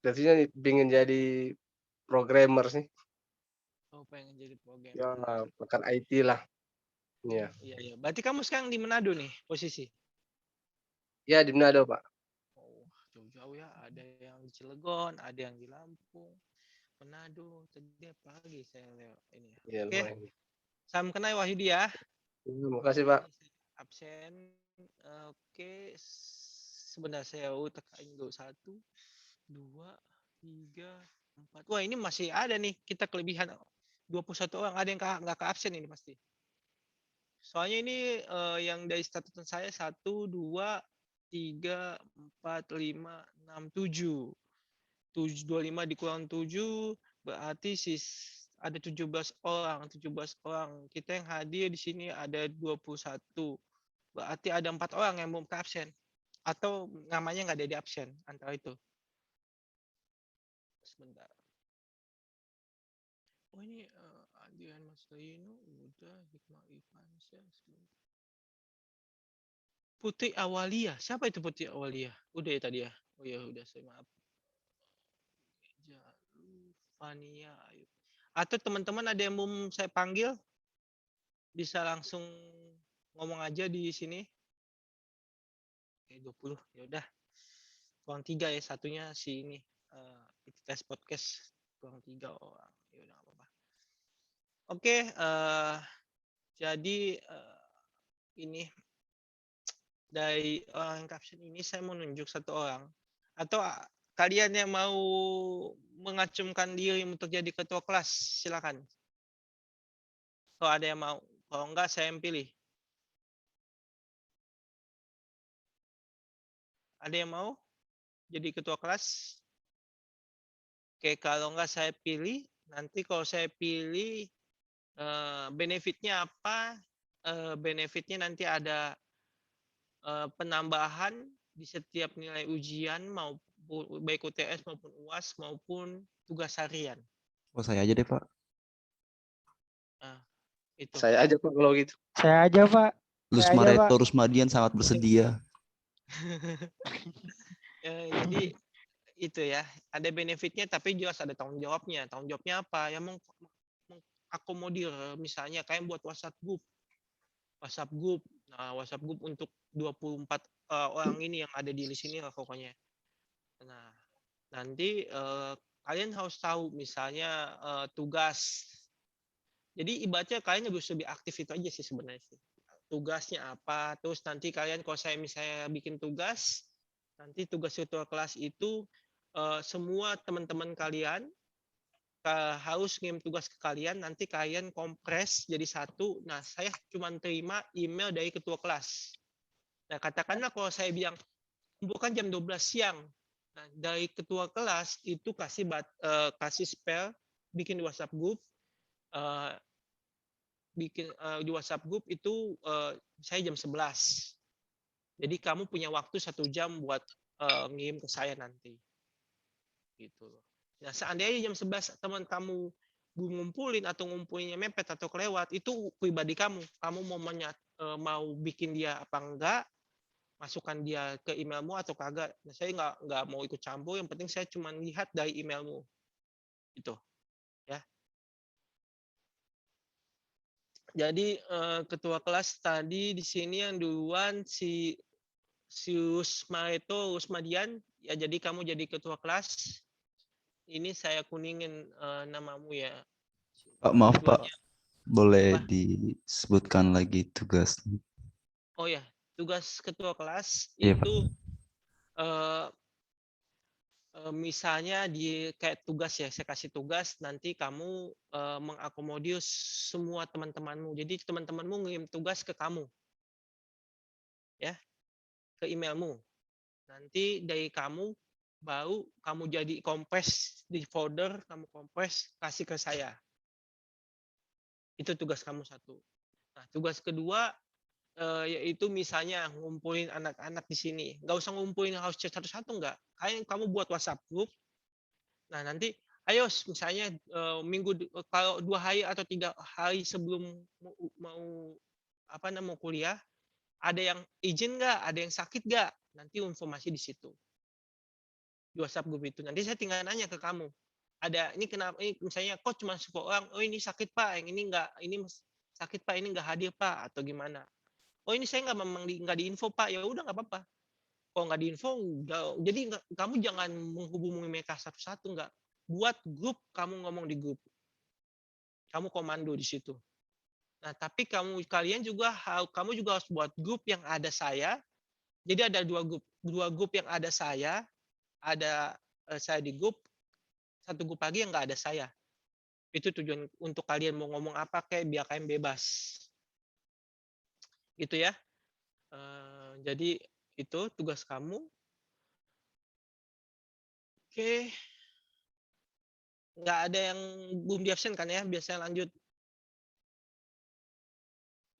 Cita-citanya pengen jadi programmer sih. Oh, pengen jadi programmer. Ya, makan IT lah. Iya. Iya, iya. Berarti kamu sekarang di Manado nih posisi? Ya, di Manado, Pak. Oh, jauh-jauh ya. Ada yang di Cilegon, ada yang di Lampung, Manado. Tadi apa lagi saya lewat ini ya. Iya, Oke. lumayan. Salam kenal Wahyudi ya. Terima kasih, Pak. Absen. Oke. Sebentar saya tekan dulu. 1, 2, 3, 4. Wah, ini masih ada nih. Kita kelebihan 21 orang. Ada yang nggak ke absen ini pasti. Soalnya ini yang dari statutan saya 1, 2, 3, 4, 5, 6, 7. 25 dikurang 7 berarti ada 17 orang. 17 orang. Kita yang hadir di sini ada 21. Berarti ada 4 orang yang belum ke absen. Atau namanya nggak ada di absen. Antara itu. Sebentar. Oh ini Adrian Mas Lino udah Hikmah Ivansyah. Putri Awalia. Siapa itu Putri Awalia? Udah ya tadi ya? Oh ya udah, saya maaf. Fania. Atau teman-teman ada yang mau saya panggil? Bisa langsung ngomong aja di sini. Oke, 20. Ya udah. Kurang 3 ya, satunya si ini. Tes podcast kurang 3 orang. Ya udah apa-apa. Oke, jadi ini dari orang caption ini saya mau nunjuk satu orang. Atau kalian yang mau mengacungkan diri untuk jadi ketua kelas, silakan. Kalau ada yang mau, kalau enggak saya yang pilih. Ada yang mau jadi ketua kelas? Oke, kalau enggak saya pilih. Nanti kalau saya pilih, benefitnya apa? Benefitnya nanti ada penambahan di setiap nilai ujian, maupun baik UTS maupun UAS maupun tugas harian. Oh, saya aja deh, Pak. Itu. Saya aja Pak kalau gitu. Saya aja, Pak. Lusmareto Rusmadian sangat bersedia. Jadi itu ya, ada benefitnya tapi jelas ada tanggung jawabnya. Tanggung jawabnya apa? Ya mengakomodir, misalnya kayak buat WhatsApp group. Nah, WhatsApp group untuk 24 orang ini yang ada di sini lah pokoknya. Nah, nanti kalian harus tahu misalnya tugas. Jadi ibaratnya kalian harus lebih aktif itu aja sih sebenarnya. Tugasnya apa? Terus nanti kalian kalau saya misalnya bikin tugas, nanti tugas ketua kelas itu semua teman-teman kalian harus ngirim tugas ke kalian, nanti kalian kompres jadi satu. Nah, saya cuma terima email dari ketua kelas. Nah, katakanlah kalau saya bilang kumpulkan jam 12 siang. Nah, dari ketua kelas itu kasih spell, bikin WhatsApp group, di WhatsApp group itu saya jam 11. Jadi kamu punya waktu 1 jam buat ngirim ke saya nanti. Gitu. Nah, seandainya jam 11 teman kamu ngumpulin atau ngumpulinnya mepet atau kelewat, itu pribadi kamu. Kamu mau bikin dia apa enggak, masukkan dia ke emailmu atau kagak. Nah, saya nggak mau ikut campur, yang penting saya cuma lihat dari emailmu. Itu. Ya. Jadi ketua kelas tadi di sini yang duluan si Rusmadian, ya jadi kamu jadi ketua kelas. Ini saya kuningin namamu ya. Pak, maaf Pak, boleh disebutkan lagi tugasnya? Oh ya, tugas ketua kelas Iya, itu misalnya di kayak tugas ya, saya kasih tugas, nanti kamu mengakomodir semua teman-temanmu. Jadi teman-temanmu ngirim tugas ke kamu, ya, ke emailmu. Nanti dari kamu baru kamu jadi kompres di folder, kamu kompres kasih ke saya. Itu tugas kamu satu. Nah, tugas kedua yaitu misalnya ngumpulin anak-anak di sini. Nggak usah ngumpulin harus chat satu-satu, nggak. Kamu buat WhatsApp group. Nah, nanti ayo misalnya kalau 2 hari atau 3 hari sebelum mau kuliah, ada yang izin nggak, ada yang sakit nggak, nanti informasi di situ. Di WhatsApp group itu. Nanti saya tinggal nanya ke kamu. Ada ini kenapa ini misalnya kok cuma 10 orang, oh ini sakit Pak, yang ini nggak, ini sakit Pak, ini nggak hadir Pak, atau gimana. Oh ini saya nggak diinfo Pak, ya udah nggak apa-apa. Kalau nggak diinfo, jadi kamu jangan menghubungi mereka satu-satu, nggak. Buat grup, kamu ngomong di grup. Kamu komando di situ. Nah, tapi kalian juga harus buat grup yang ada saya. Jadi ada 2 grup. 2 grup yang ada saya di grup, 1 grup lagi yang nggak ada saya. Itu tujuan untuk kalian mau ngomong apa kayak biar kalian bebas. Gitu ya. Jadi itu tugas kamu. Oke. Nggak ada yang belum di absen kan ya? Biasanya lanjut.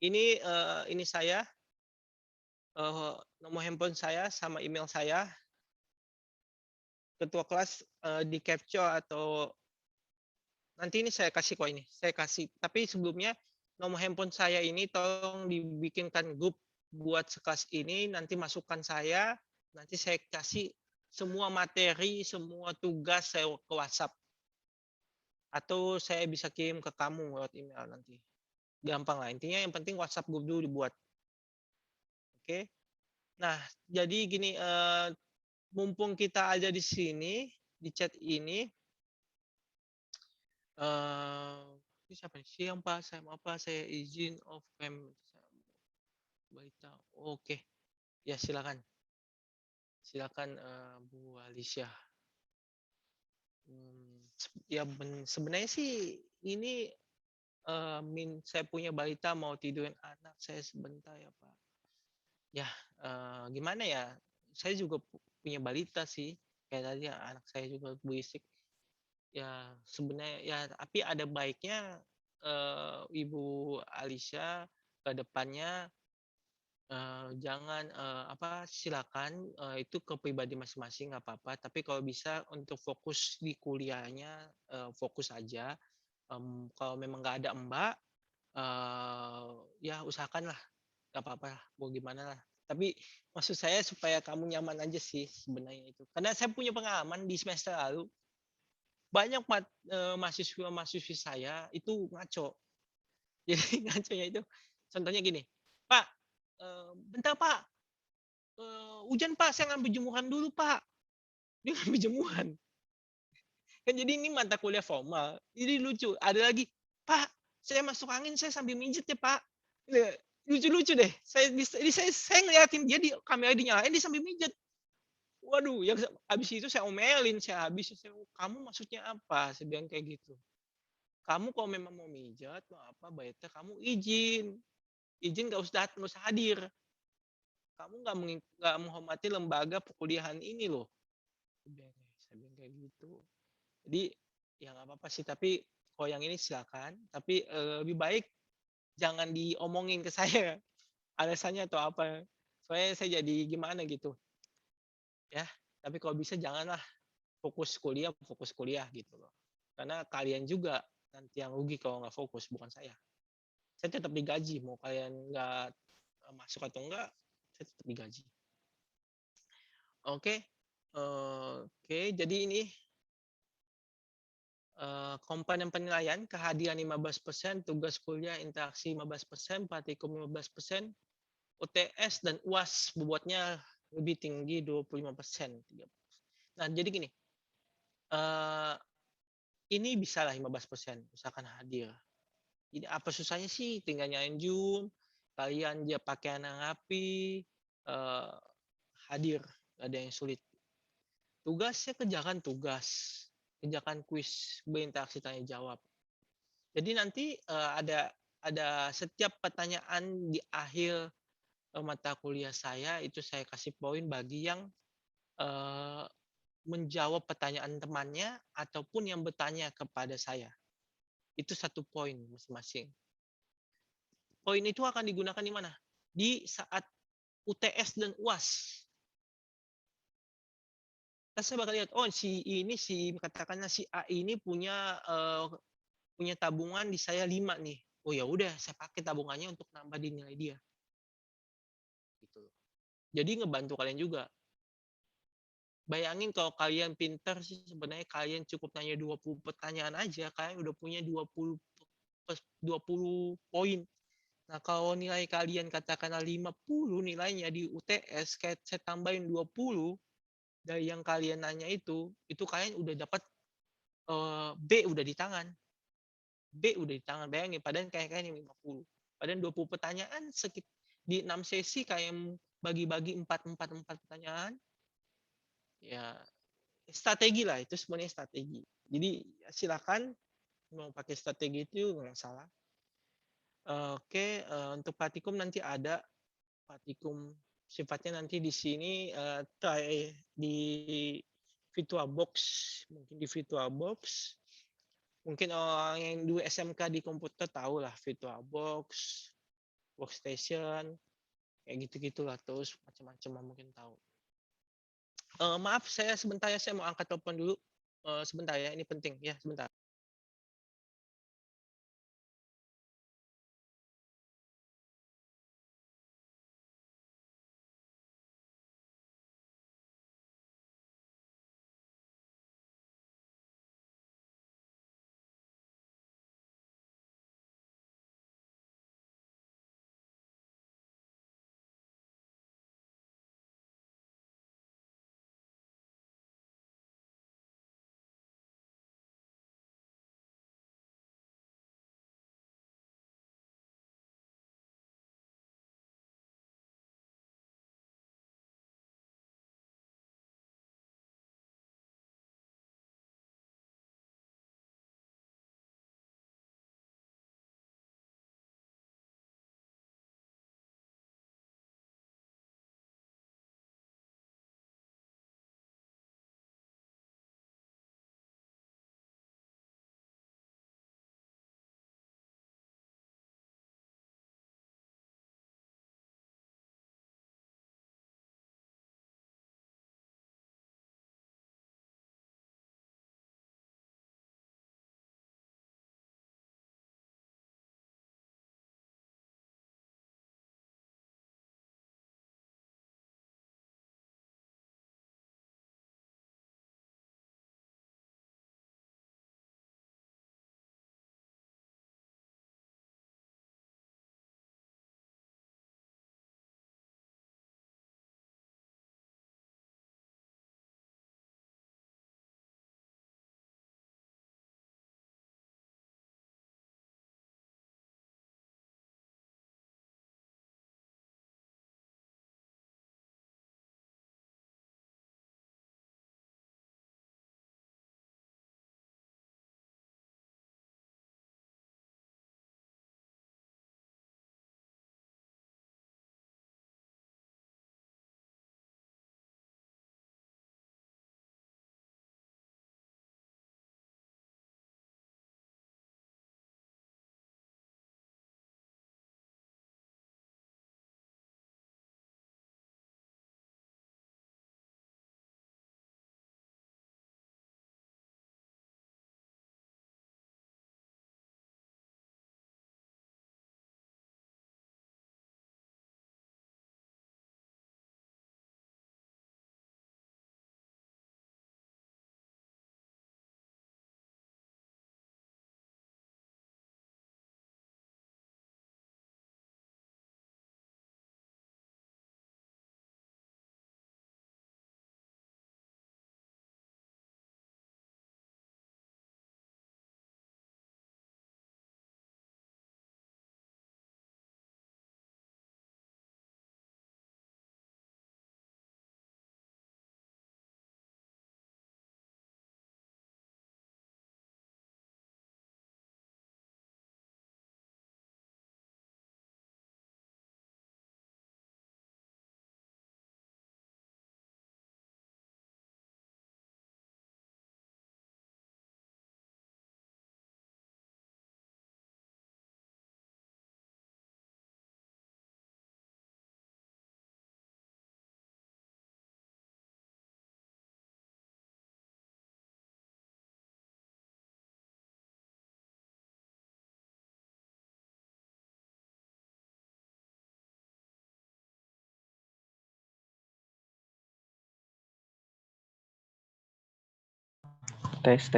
Ini saya. Nomor handphone saya sama email saya. Ketua kelas di capture atau nanti ini saya kasih kok ini. Saya kasih. Tapi sebelumnya nomor handphone saya ini tolong dibikinkan grup buat sekelas ini. Nanti masukkan saya. Nanti saya kasih semua materi, semua tugas saya ke WhatsApp. Atau saya bisa kirim ke kamu lewat email nanti. Gampang lah. Intinya yang penting WhatsApp group dulu dibuat. Oke. Nah, jadi gini, mumpung kita ada di sini, di chat ini, ini siapa nih? Siang Pak, saya izin off cam. Oke. Ya, silakan. Silakan Bu Alicia. Ya sebenarnya sih ini saya punya balita mau tidurin anak saya sebentar ya Pak. Ya gimana ya, saya juga punya balita sih, kayak tadi anak saya juga berisik. Ya sebenarnya ya, tapi ada baiknya Ibu Alicia ke depannya jangan silakan itu ke pribadi masing-masing nggak apa-apa, tapi kalau bisa untuk fokus di kuliahnya fokus aja. Kalau memang nggak ada Mbak, ya usahakanlah, nggak apa-apa, mau gimana lah. Tapi maksud saya supaya kamu nyaman aja sih sebenarnya itu. Karena saya punya pengalaman di semester lalu, banyak mahasiswa-mahasiswi saya itu ngaco. Jadi ngaconya itu, contohnya gini, Pak, bentar Pak, hujan Pak, saya ngambil jemuran dulu Pak. Dia ngambil jemuran. Kan jadi ini mata kuliah formal. Jadi lucu. Ada lagi, Pak, saya masuk angin, saya sambil mijet ya Pak. Lucu-lucu deh. Saya ngeliatin dia di kamera dinyalain, dia sambil mijet. Waduh, ya habis itu saya omelin, kamu maksudnya apa? Saya bilang kayak gitu. Kamu kalau memang mau mijat, mau apa, baiknya kamu izin. Izin nggak usah hadir. Kamu nggak menghormati lembaga perkuliahan ini loh. Saya bilang kayak gitu. Jadi ya nggak apa-apa sih, tapi kalau yang ini silakan. Tapi lebih baik jangan diomongin ke saya alasannya atau apa. Soalnya saya jadi gimana gitu. Ya, tapi kalau bisa janganlah fokus kuliah gitu loh. Karena kalian juga nanti yang rugi kalau nggak fokus, bukan saya. Saya tetap digaji, mau kalian nggak masuk atau enggak, saya tetap digaji. Oke, jadi ini komponen penilaian, kehadiran 15%, tugas kuliah interaksi 15%, praktikum 15%, UTS dan UAS bobotnya lebih tinggi 25%. Nah, jadi gini, ini bisa lah 15%, misalkan hadir. Jadi apa susahnya sih, tinggal nyalain Zoom, kalian dia pakai anak rapi, hadir, ada yang sulit. tugasnya kerjakan tugas, kerjakan kuis, berinteraksi tanya jawab. Jadi nanti ada setiap pertanyaan di akhir mata kuliah saya itu saya kasih poin bagi yang menjawab pertanyaan temannya ataupun yang bertanya kepada saya. Itu 1 poin masing-masing. Poin itu akan digunakan di mana? Di saat UTS dan UAS. Kan saya bakal lihat, oh katakanlah si A ini punya tabungan di saya 5 nih. Oh ya udah, saya pakai tabungannya untuk nambah di nilai dia. Gitu. Jadi ngebantu kalian juga. Bayangin kalau kalian pinter sih sebenarnya kalian cukup nanya 20 pertanyaan aja, kalian udah punya 20 poin. Nah, kalau nilai kalian katakanlah 50 nilainya di UTS, kayak saya tambahin 20 dari yang kalian nanya itu kalian udah dapat B udah di tangan. B udah di tangan, bayangin, padahal kayak 50. Padahal 20 pertanyaan di 6 sesi kayak bagi-bagi 4 pertanyaan. Ya, strategi lah, itu sebenarnya strategi. Jadi silakan mau pakai strategi itu nggak salah. Oke, untuk praktikum nanti ada praktikum sifatnya nanti di sini try di VirtualBox, mungkin di VirtualBox. Mungkin orang yang dulu SMK di komputer tahu lah VirtualBox, Workstation, kayak gitu-gitulah, terus macam-macam mungkin tahu. Maaf, saya sebentar ya, saya mau angkat telepon dulu. Sebentar ya, ini penting ya, sebentar. Tes.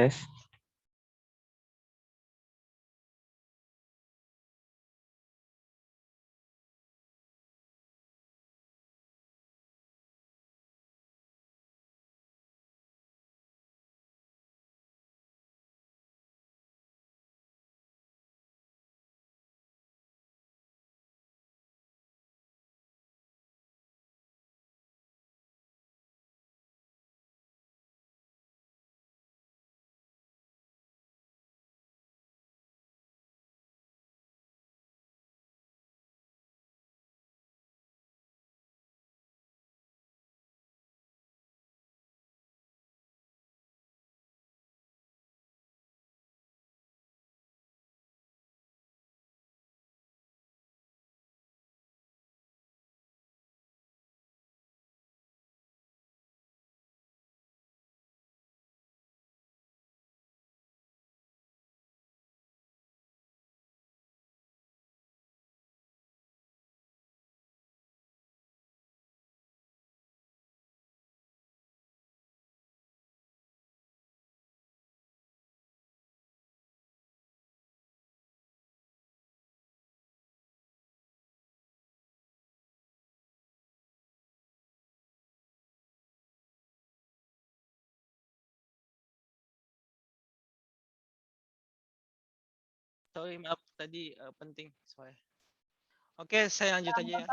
Sorry, maaf tadi penting soalnya. Oke, saya lanjut aja ya.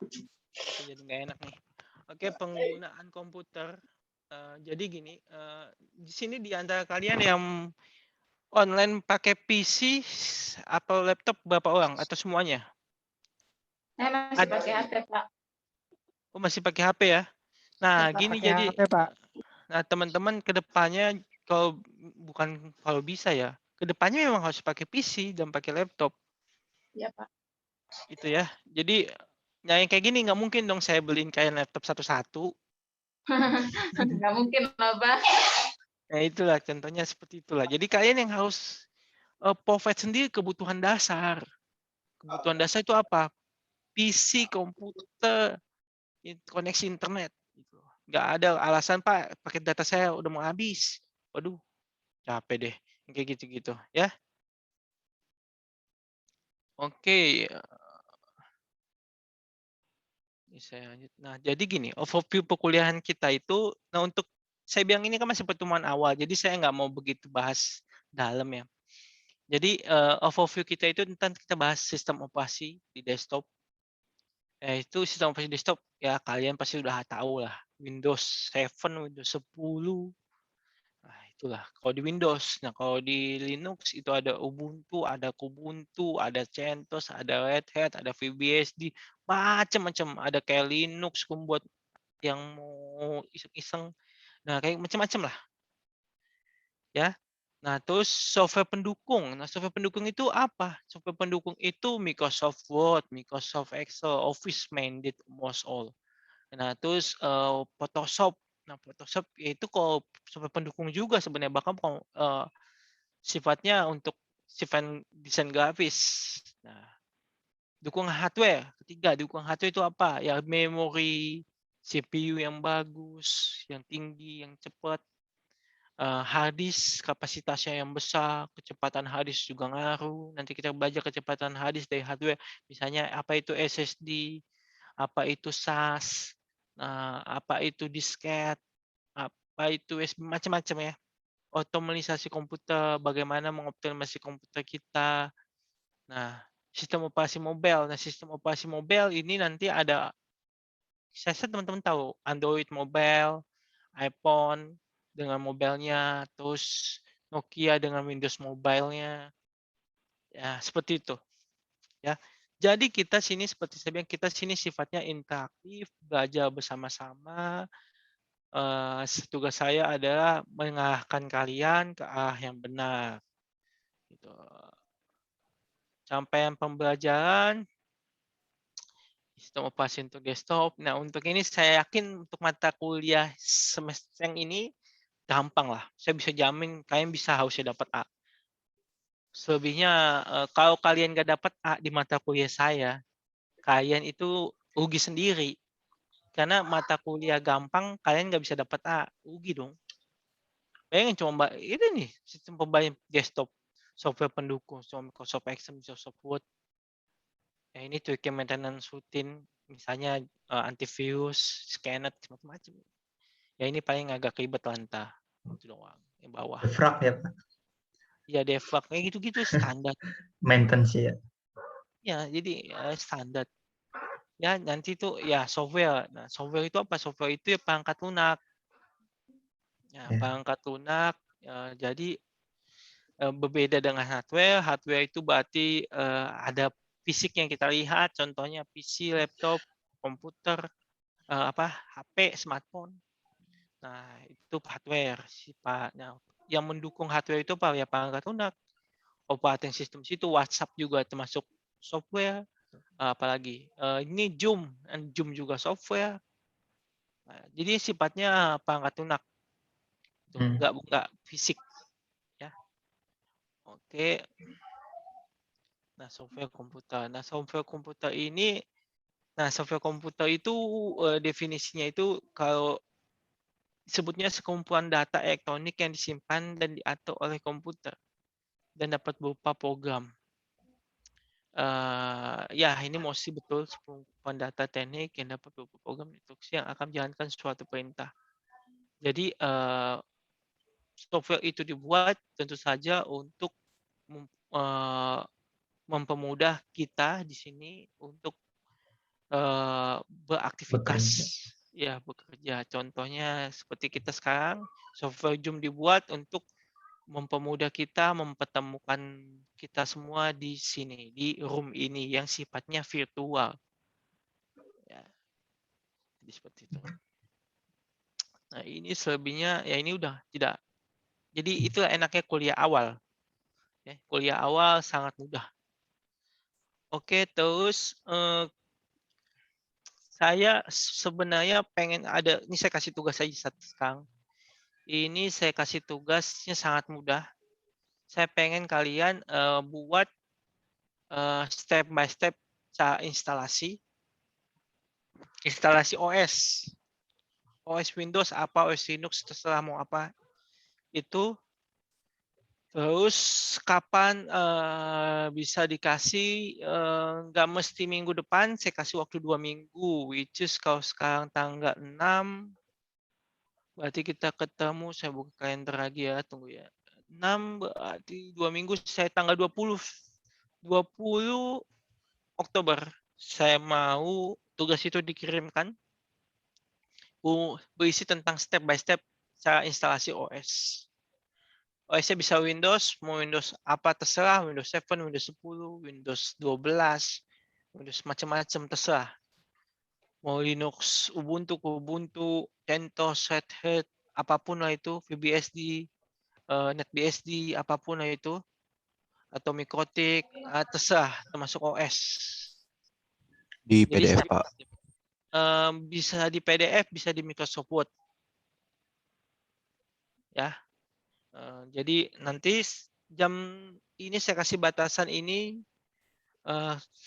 Oke, jadi nggak enak nih. Oke, penggunaan komputer. Jadi gini, di sini di antara kalian yang online pakai PC atau laptop berapa orang atau semuanya? Saya masih pakai HP, Pak. Oh, masih pakai HP ya? Nah, gini Pakai jadi, HP, Pak. nah teman-teman kedepannya kalau bukan kalau bisa ya, kedepannya memang harus pakai PC dan pakai laptop. Iya, Pak. Itu ya. Jadi, yang kayak gini nggak mungkin dong saya beliin kayak laptop satu-satu. Nggak mungkin lah, Pak. Nah, itulah contohnya seperti itulah. Jadi kalian yang harus provide sendiri kebutuhan dasar. Kebutuhan dasar itu apa? PC, komputer, koneksi internet. Gitu. Nggak ada alasan, Pak, paket data saya udah mau habis. Waduh, capek deh. Kayak gitu-gitu. Ya. Oke. Ini saya lanjut. Nah, jadi gini, overview perkuliahan kita itu, nah untuk saya bilang ini kan masih pertemuan awal, jadi saya nggak mau begitu bahas dalam ya. Jadi overview kita itu tentang kita bahas sistem operasi di desktop. Itu sistem operasi desktop ya kalian pasti udah tahu lah. Windows 7, Windows 10. Nah, itulah kalau di Windows. Nah, kalau di Linux itu ada Ubuntu, ada Kubuntu, ada CentOS, ada Red Hat, ada FreeBSD, macam-macam. Ada kayak Linux buat yang mau iseng-iseng. Nah, kayak macam-macam lah. Ya. Nah, terus software pendukung. Nah, software pendukung itu apa? Software pendukung itu Microsoft Word, Microsoft Excel, Office Mandate most all. Nah, terus Photoshop. Nah, Photoshop itu kalau software pendukung juga sebenarnya bahkan sifatnya untuk sifat desain grafis. Nah, dukung hardware. Ketiga, dukung hardware itu apa? Ya memori, CPU yang bagus, yang tinggi, yang cepat. Hard disk kapasitasnya yang besar, kecepatan hard disk juga ngaruh. Nanti kita belajar kecepatan hard disk dari hardware. Misalnya apa itu SSD, apa itu SAS, apa itu disket, apa itu USB, macam-macam ya. Otomatisasi komputer, bagaimana mengoptimalisasi komputer kita. Nah, sistem operasi mobile. Nah, sistem operasi mobile ini nanti ada, saya rasa teman-teman tahu, Android mobile, iPhone dengan mobilenya, terus Nokia dengan Windows Mobile-nya. Ya, seperti itu. Ya. Jadi kita sini seperti saya bilang, kita sini sifatnya interaktif, belajar bersama-sama. Tugas saya adalah mengarahkan kalian ke arah yang benar. Gitu. Sampaian pembelajaran sistem operasi untuk desktop. Nah, untuk ini saya yakin untuk mata kuliah semester yang ini gampang lah. Saya bisa jamin kalian bisa harusnya dapat A. Selebihnya kalau kalian nggak dapat A di mata kuliah saya, kalian itu rugi sendiri. Karena mata kuliah gampang, kalian nggak bisa dapat A. Rugi dong. Bayangin cuma ini nih sistem pembayaran desktop, software pendukung, cuma Microsoft Excel, Microsoft Word. Ya ini tuh maintenance rutin, misalnya antivirus, scanner, macam-macam. Ya ini paling agak ribet lantah. Itu doang, yang bawah. Defrag ya Pak. Ya defrag, kayak gitu-gitu standar. Maintenance ya. Ya, jadi standar. Ya nanti tuh ya software. Nah, software itu apa? Software itu ya perangkat lunak. Ya, perangkat lunak. Jadi berbeda dengan hardware. Hardware itu berarti ada fisik yang kita lihat. Contohnya PC, laptop, komputer, HP, smartphone. Nah, itu hardware sifatnya. Yang mendukung hardware itu apa? Ya perangkat lunak. Operating system situ, WhatsApp juga termasuk software. Apalagi ini Zoom juga software. Nah, jadi sifatnya perangkat lunak, nggak fisik, ya. Oke. Nah, software komputer ini, software komputer itu definisinya itu kalau disebutnya sekumpulan data elektronik yang disimpan dan diatur oleh komputer dan dapat berupa program. Ya, ini mesti betul sekumpulan data teknik yang dapat berupa program instruksi yang akan menjalankan suatu perintah. Jadi software itu dibuat tentu saja untuk mempermudah kita di sini untuk beraktivitas, bekerja. Contohnya seperti kita sekarang, software Zoom dibuat untuk mempermudah kita mempertemukan kita semua di sini, di room ini yang sifatnya virtual. Ya. Jadi seperti itu. Nah, ini selebihnya ya ini udah tidak. Jadi itu enaknya kuliah awal. Ya, kuliah awal sangat mudah. Oke, terus saya sebenarnya pengen ada, ini saya kasih tugas aja sekarang. Ini saya kasih tugasnya sangat mudah. Saya pengen kalian buat step by step cara instalasi OS. OS Windows apa, OS Linux, terserah mau apa. Itu. Terus kapan bisa dikasih, nggak mesti minggu depan, saya kasih waktu 2 minggu. Which is kalau sekarang tanggal 6, berarti kita ketemu, saya buka kalender lagi ya, tunggu ya. 6 berarti 2 minggu, saya tanggal 20 Oktober. Saya mau tugas itu dikirimkan. Berisi tentang step by step cara instalasi OS. OS-nya bisa Windows, mau Windows apa terserah, Windows 7, Windows 10, Windows 12, Windows macam-macam terserah. Mau Linux, Ubuntu, CentOS, Red Hat, apapun lah itu, FreeBSD, NetBSD, apapun lah itu, atau Mikrotik, terserah, termasuk OS. Di Jadi PDF, Pak. Bisa di PDF, bisa di Microsoft Word. Ya. Jadi nanti jam ini saya kasih batasan ini,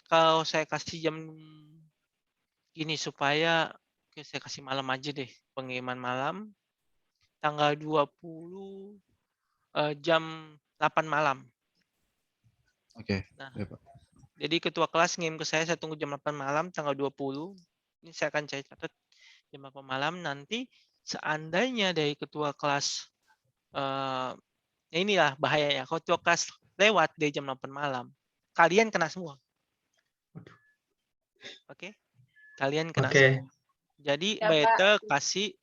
kalau saya kasih jam gini supaya saya kasih malam aja deh, pengiriman malam tanggal 20 jam 8 malam. Oke. Nah, Ya, Pak. jadi ketua kelas ngirim ke saya tunggu jam 8 malam tanggal 20. Ini saya akan catat jam 8 malam. Nanti seandainya dari ketua kelas inilah bahayanya. Kalau ketua kelas lewat dari jam 8 malam, kalian kena semua. Oke? Kalian kena semua. Jadi better kasih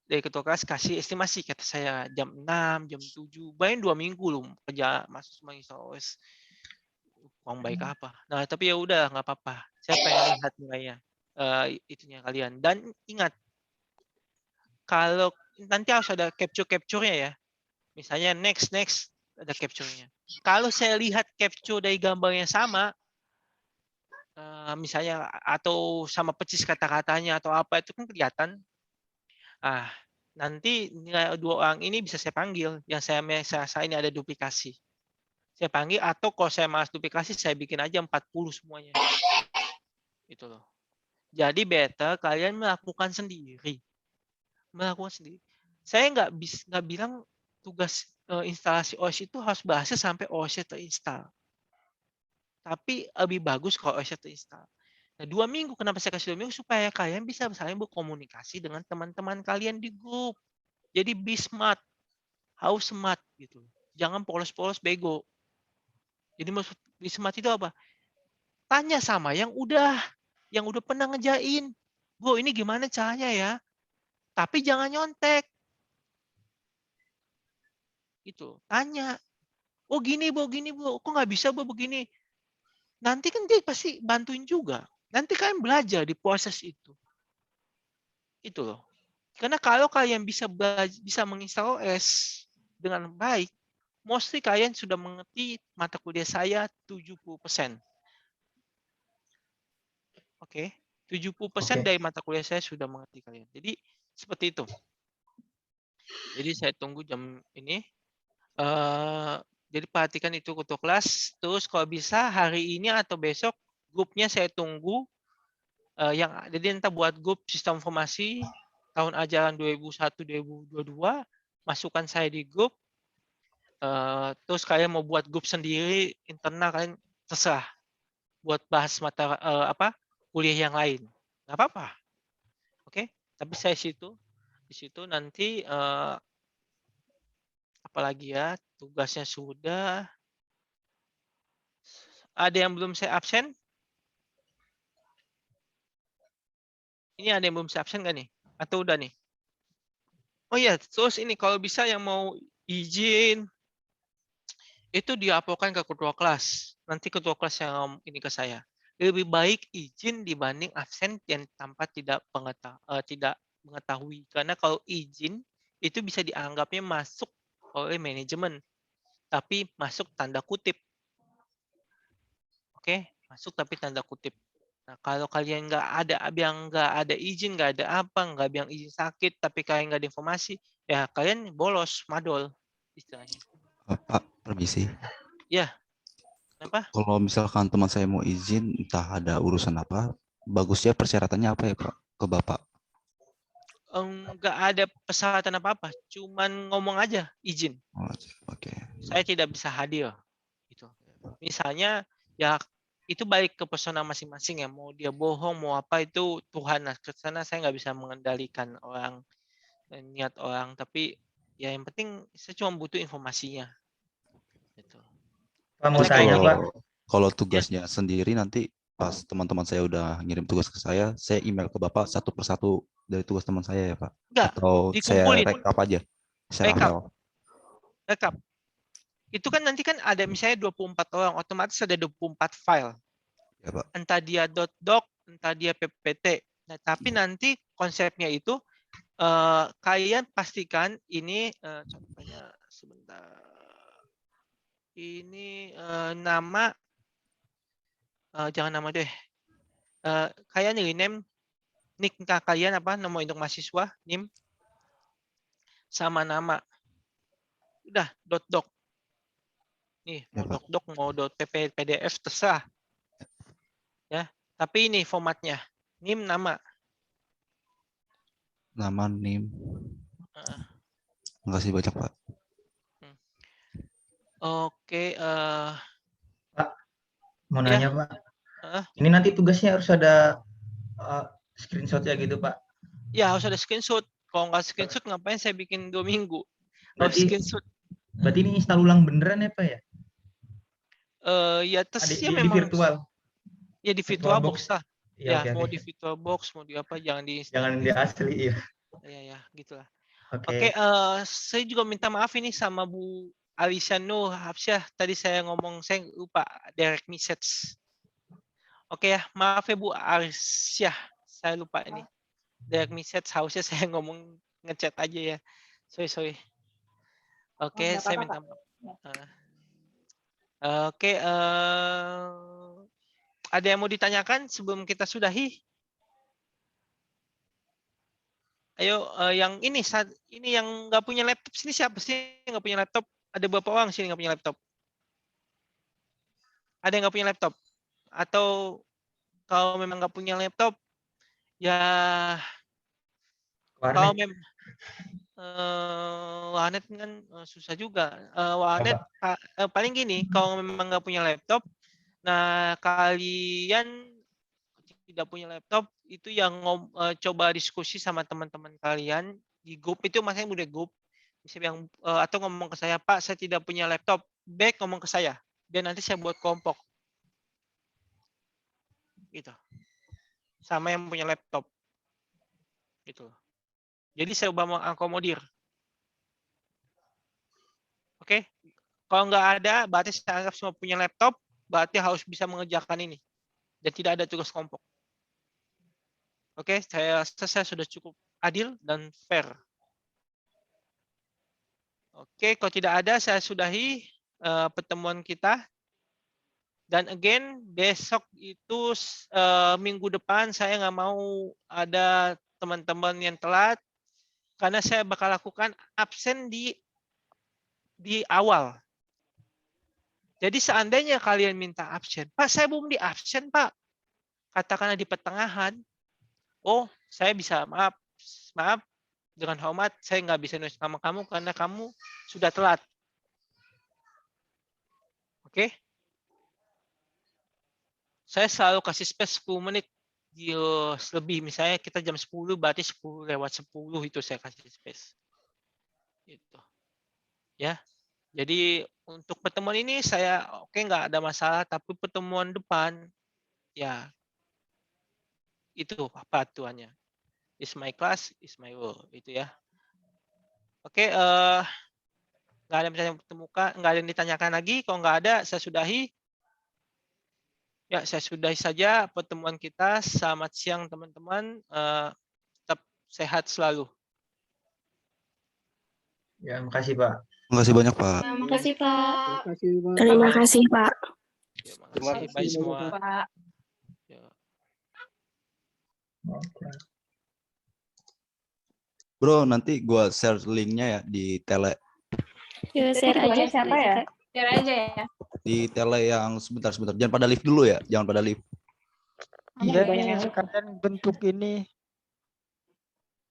dari ketua kelas kasih estimasi, kata saya jam 6, jam 7, bayangin 2 minggu loh kerja masuk semua OS. Uang baik apa? Nah, tapi ya udah nggak apa-apa. Saya pengen lihat nilainya, itunya kalian. Dan ingat, kalau nanti harus ada capture-nya ya. Misalnya next ada capture-nya. Kalau saya lihat capture dari gambarnya sama, misalnya atau sama persis kata-katanya atau apa, itu kan kelihatan. Nanti nilai 2 orang ini bisa saya panggil. Yang saya rasa ini ada duplikasi. Saya panggil, atau kalau saya malas duplikasi, saya bikin aja 40 semuanya. Itu loh. Jadi better kalian melakukan sendiri. Saya nggak bilang tugas instalasi OS itu harus berhasil sampai OS-nya terinstall. Tapi lebih bagus kalau OS-nya terinstall. Nah, 2 minggu, kenapa saya kasih 2 minggu? Supaya kalian bisa saling berkomunikasi dengan teman-teman kalian di grup. Jadi be smart, harus smart gitu. Jangan polos-polos bego. Jadi maksud be smart itu apa? Tanya sama yang udah pernah ngejain. Bro, ini gimana caranya ya? Tapi jangan nyontek. Gitu. Tanya. Oh gini bro, kok nggak bisa bro begini? Nanti kan dia pasti bantuin juga. Nanti kalian belajar di proses itu. Itu loh. Karena kalau kalian bisa menginstal OS dengan baik, mostly kalian sudah mengerti mata kuliah saya 70%. Oke. 70% dari mata kuliah saya sudah mengerti kalian. Jadi seperti itu. Jadi saya tunggu jam ini. Jadi perhatikan itu ketua kelas. Terus kalau bisa hari ini atau besok grupnya saya tunggu. Jadi entah buat grup sistem informasi tahun ajaran 2001-2022, masukkan saya di grup. Terus kalian mau buat grup sendiri internal, kalian terserah buat bahas mata kuliah yang lain, nggak apa-apa. Oke, tapi saya di situ nanti apalagi ya, tugasnya sudah. Ada yang belum saya absen? Ini ada yang belum saya absen nggak nih? Atau udah nih? Oh iya, terus ini kalau bisa yang mau izin itu dilaporkan ke ketua kelas. Nanti ketua kelas yang ini ke saya. Lebih baik izin dibanding absen dan tanpa tidak mengetahui. Karena kalau izin itu bisa dianggapnya masuk oleh manajemen, tapi masuk tanda kutip. Oke, masuk tapi tanda kutip. Nah, kalau kalian nggak ada izin, nggak ada apa, nggak bilang izin sakit, tapi kalian nggak ada informasi, ya kalian bolos, madol, istilahnya. Pak, permisi. Ya, kenapa? Kalau misalkan teman saya mau izin, entah ada urusan apa, bagusnya persyaratannya apa ya Pak ke Bapak? Nggak ada persyaratan apa-apa, cuman ngomong aja izin. Oh, oke. Saya tidak bisa hadir. Gitu. Misalnya, ya itu balik ke personal masing-masing ya. Mau dia bohong, mau apa itu Tuhan. Nah, ke sana saya nggak bisa mengendalikan orang, niat orang. Tapi ya yang penting saya cuma butuh informasinya. Gitu. Pak mau tanya Pak. Kalau tugasnya sendiri nanti pas teman-teman saya udah ngirim tugas ke saya email ke Bapak satu persatu dari tugas teman saya ya Pak? Enggak, Atau dikumpulin. saya rekap aja? Rekap. Itu kan nanti kan ada misalnya 24 orang, otomatis ada 24 file. Ya, Pak. Entah dia .doc, entah dia PPT. Nah, tapi nanti konsepnya itu kalian pastikan ini contohnya sebentar. Ini nama jangan nama deh. Kalian rename nick kalian apa, nomor induk mahasiswa, NIM sama nama. Udah .doc. Nih, mau doc, mau .pp, PDF terserah. Ya, tapi ini formatnya. NIM nama. Nama, NIM. Terima kasih banyak, Pak. Oke, Pak, mau nanya Pak. Ini nanti tugasnya harus ada screenshot ya gitu Pak? Ya harus ada screenshot. Kalau nggak screenshot ngapain saya bikin 2 minggu? Harus screenshot. Berarti ini install ulang beneran ya Pak ya? Ya terus ya di memang. virtual. Ya di virtual box lah. Ya, okay, mau di virtual box, mau di apa, jangan di asli ya. Ya, gitulah. Oke, saya juga minta maaf ini sama Bu Alisano Hafsyah. Tadi saya ngomong, saya lupa direct message. Oke ya, maaf ya Bu Arsyah, saya lupa ini. Direct message harusnya saya ngomong ngechat aja ya. Sorry. Oke, saya minta maaf. Oke, ada yang mau ditanyakan sebelum kita sudahi? Ayo, yang ini yang nggak punya laptop sini siapa sih yang nggak punya laptop? Ada berapa orang sini nggak punya laptop? Ada yang nggak punya laptop? Atau kalau memang nggak punya laptop, ya kalau memang warnet kan susah juga. Warnet paling gini, kalau memang nggak punya laptop, nah kalian tidak punya laptop itu yang coba diskusi sama teman-teman kalian di grup itu, masanya udah grup bisa yang atau ngomong ke saya, Pak saya tidak punya laptop, baik ngomong ke saya, dan nanti saya buat kelompok gitu sama yang punya laptop gitu. Jadi saya coba mengakomodir. Oke, kalau nggak ada berarti saya anggap semua punya laptop, berarti harus bisa mengerjakan ini dan tidak ada tugas kelompok. Oke, saya sudah cukup adil dan fair. Oke, kalau tidak ada saya sudahi pertemuan kita. Dan again, besok itu minggu depan saya nggak mau ada teman-teman yang telat karena saya bakal lakukan absen di awal. Jadi seandainya kalian minta absen, Pak saya belum di absen Pak, katakanlah di pertengahan. Oh, saya bisa, maaf, dengan hormat, saya nggak bisa nulis nama kamu karena kamu sudah telat. Oke? Saya selalu kasih space 10 menit lebih. Misalnya kita jam 10, berarti 10 lewat 10 itu saya kasih space. Gitu. Ya. Jadi untuk pertemuan ini saya nggak ada masalah, tapi pertemuan depan, ya itu apa aturannya. Is my class, is my world, itu ya. Oke, nggak ada yang temukan, nggak ada yang ditanyakan lagi. Kalau nggak ada, saya sudahi. Ya, saya sudahi saja pertemuan kita. Selamat siang teman-teman. Tetap sehat selalu. Ya, makasih Pak. Terima kasih banyak Pak. Terima kasih Pak. Terima kasih Pak. Terima kasih baik semua. Pak. Bro, nanti gua share linknya ya di tele. Yuk, share aja. Siapa ya? Share aja ya. Di tele yang sebentar. Jangan pada live dulu ya. Jangan pada live. Iya, sekalian bentuk ini.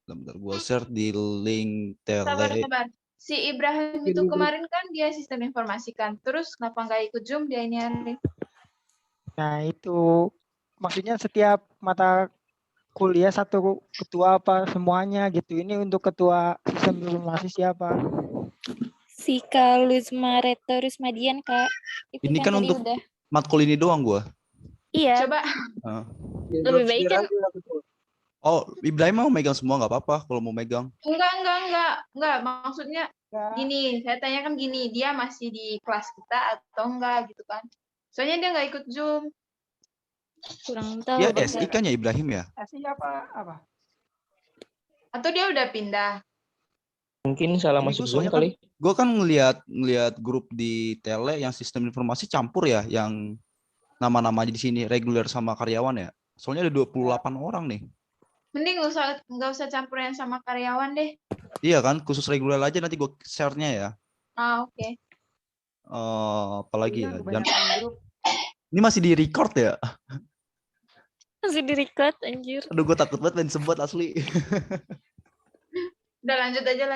Bentar, gua share di link Sabar. tele. Si Ibrahim itu kemarin kan dia sistem informasi kan. Terus kenapa nggak ikut Zoom dia ini hari? Nah, itu maksudnya setiap mata kuliah satu ketua apa semuanya gitu. Ini untuk ketua sistem informasi siapa? Si Kak Luzma Retorus Madian, Kak. Itu Ini kan tadi untuk udah. matkul ini doang gua. Iya. Coba. Lebih baik kan. Oh, Ibrahim mau megang semua nggak apa-apa kalau mau megang. Enggak. Maksudnya gini, saya tanyakan gini, dia masih di kelas kita atau enggak gitu kan? Soalnya dia nggak ikut Zoom. Kurang tahu. Ya, SI kan ya Ibrahim ya? SI apa? Atau dia udah pindah? Mungkin salah masuk Zoom kali. Gue kan ngelihat grup di tele yang sistem informasi campur ya, yang nama-namanya di sini reguler sama karyawan ya. Soalnya ada 28 orang nih. Mending nggak usah campurin sama karyawan deh. Iya kan, khusus reguler aja, nanti gue share-nya ya. Oke. Apalagi ya? Ini masih di record ya? Masih di record, anjir. Aduh, gue takut banget main sebut asli. Udah lanjut aja.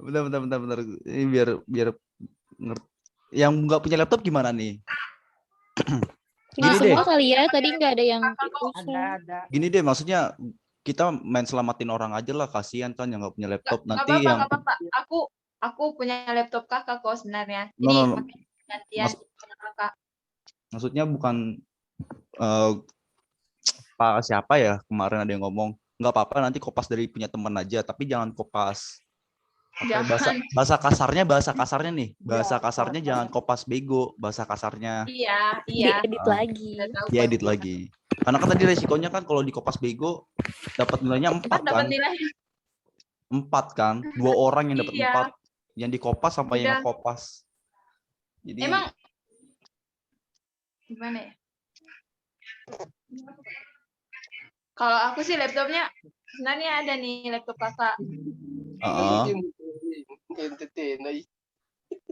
Bentar. Ini biar ngerti. Yang nggak punya laptop gimana nih? Ini semua kali ya, tadi nggak ada yang ada. Gini deh, maksudnya kita main selamatin orang aja lah, kasihan kan yang nggak punya laptop. Nanti nggak apa-apa. Aku punya laptop kakak kok sebenarnya. Jadi No. gantian kakak. Maksudnya bukan Pak siapa ya kemarin ada yang ngomong nggak apa-apa nanti kopas dari punya teman aja, tapi jangan kopas bahasa kasarnya nih, bahasa kasarnya jangan kopas bego, bahasa kasarnya. Iya. Diedit lagi. Karena kan tadi resikonya kan kalau di kopas bego dapat nilainya 4 kan. 4 kan, 2 orang yang dapat 4, yang dikopas sama yang kopas. Jadi emang gimana ya? Kalau aku sih laptopnya sebenarnya ada nih laptop kakak.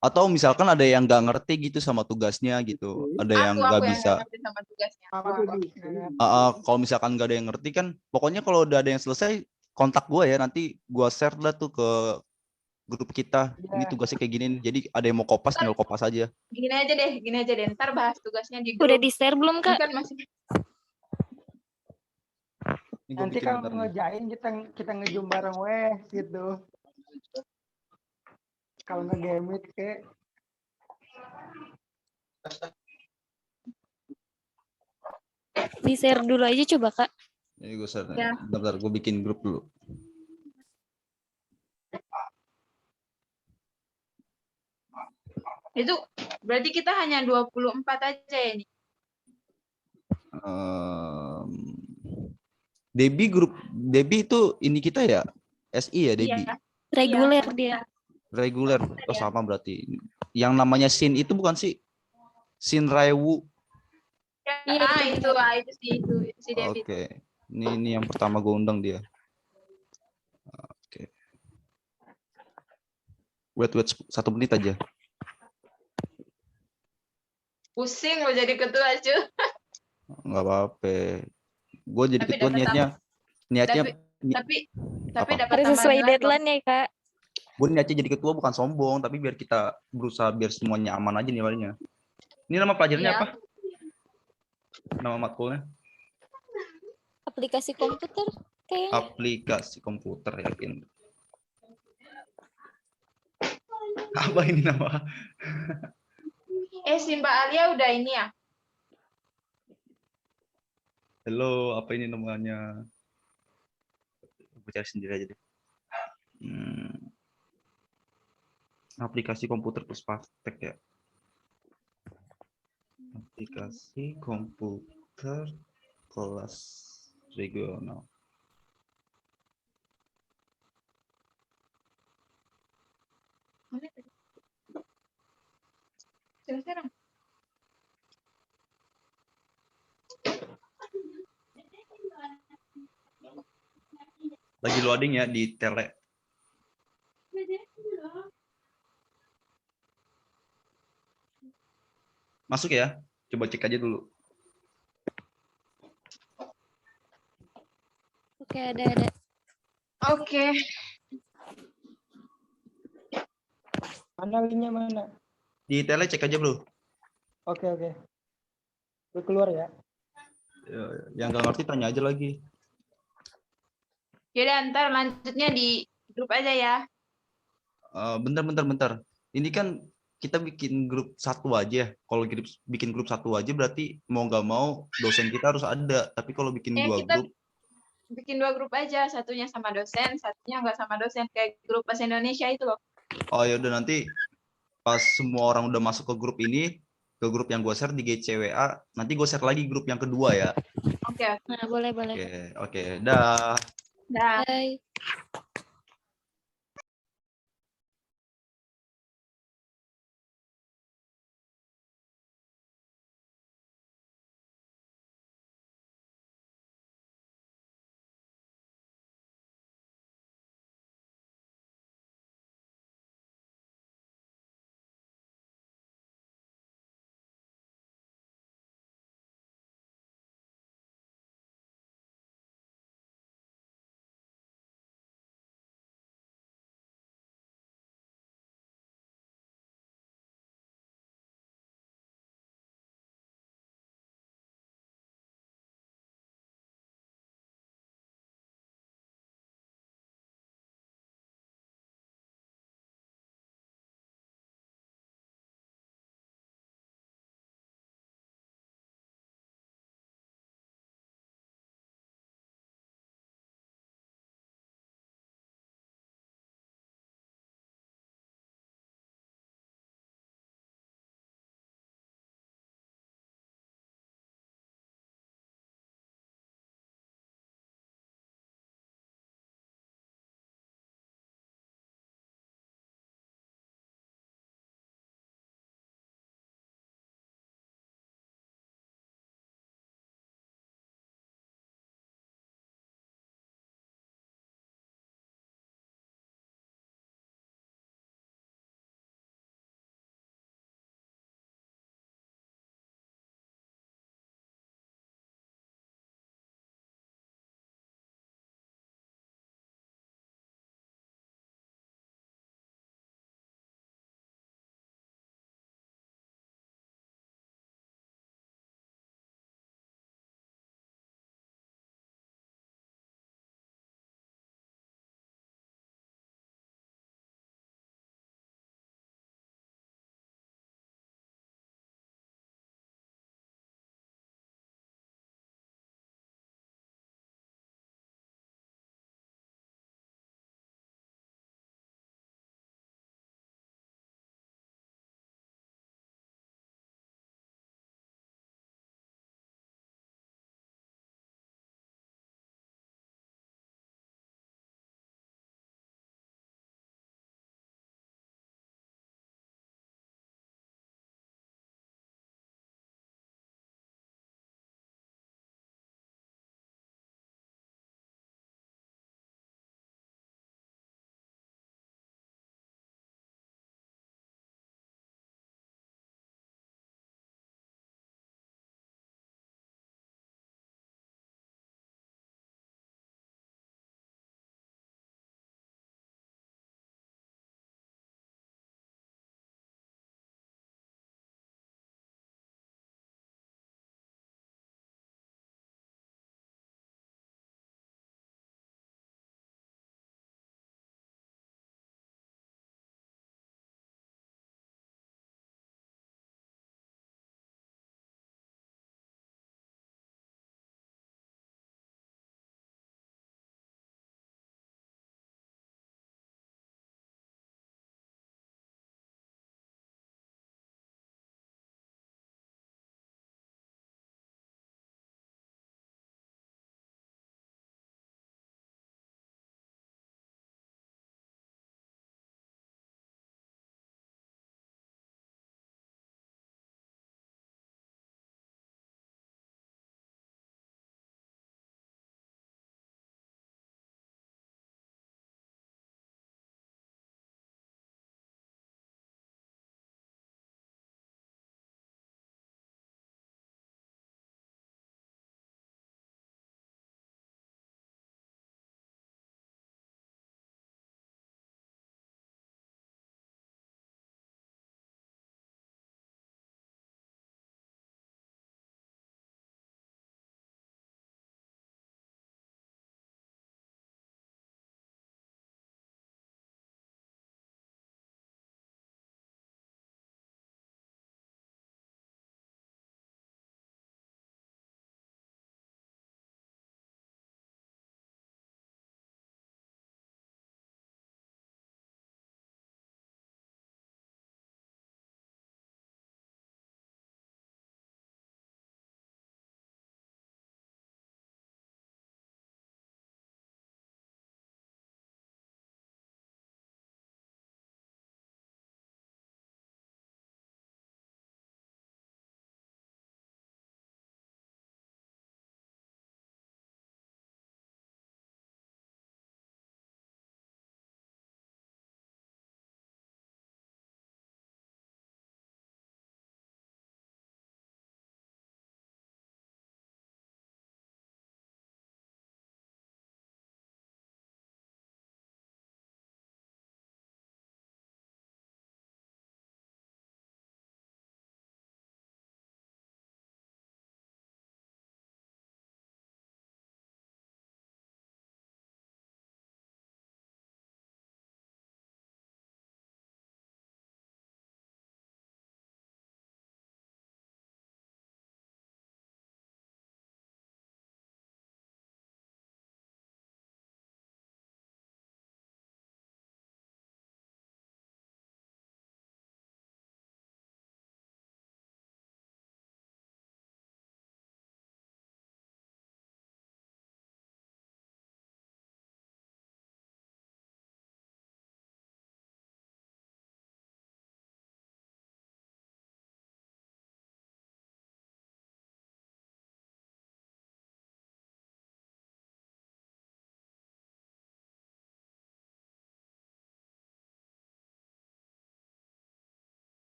Atau misalkan ada yang nggak ngerti gitu sama tugasnya gitu, ada yang nggak bisa. Kalau misalkan nggak ada yang ngerti kan, pokoknya kalau udah ada yang selesai kontak gue ya, nanti gue share lah tuh ke grup kita. Ini Iya. tugasnya kayak gini. Jadi ada yang mau kopas, tinggal kopas aja. Gini aja deh. Ntar bahas tugasnya di grup. Udah di-share belum, Ini Kak? kan masih Ini gua Nanti bikin kalau bentar nih. ngerjain kita ngejum bareng weh gitu. Kalau nge-game kayak Di-share dulu aja coba, Kak. Ini gue share. Ya. Bentar, gue bikin grup dulu. itu berarti kita hanya 24 aja ya ini. Debbie itu ini kita ya, SI ya Debbie. Iya. Reguler dia. Reguler. Oh sama berarti. Yang namanya Sin itu bukan sih? Sin Raiwu. Itu si David. Oke. Ini yang pertama gue undang dia. Oke. Wait 1 menit aja. Pusing lo jadi ketua, cuy. Nggak apa-apa. Gue jadi Tapi ketua dapat niatnya tapi apa? dapat Harus tambahan sesuai nilai, deadline ya, Kak. Gue niatnya jadi ketua bukan sombong, tapi biar kita berusaha biar semuanya aman aja nilainya. Ini nama pelajarannya Iya. apa? Nama matkulnya? Aplikasi komputer kayaknya. Aplikasi komputer, yakin. Apa ini nama? Si Mbak Alia udah ini ya? Halo, apa ini namanya? Gue cari sendiri aja deh. Aplikasi komputer plus praktek ya. Aplikasi komputer kelas regional. Sekarang. Lagi loading ya di tele. Masuk ya? Coba cek aja dulu. Oke, ada. Oke. mana linknya mana? Di tele cek aja bro. Oke. Gue keluar ya. Yang nggak ngerti tanya aja lagi. Yaudah, ntar lanjutnya di grup aja ya. Bentar. Ini kan kita bikin grup satu aja. Kalau bikin grup satu aja berarti mau nggak mau dosen kita harus ada. Tapi kalau bikin dua Kita grup, bikin 2 grup aja. Satunya sama dosen, satunya nggak sama dosen. Kayak grup bahasa Indonesia itu loh. oh ya udah nanti pas semua orang udah masuk ke grup ini, ke grup yang gue share di GCWA, nanti gue share lagi grup yang kedua ya. Oke. Nah, boleh. Oke, dah. Dah. Bye.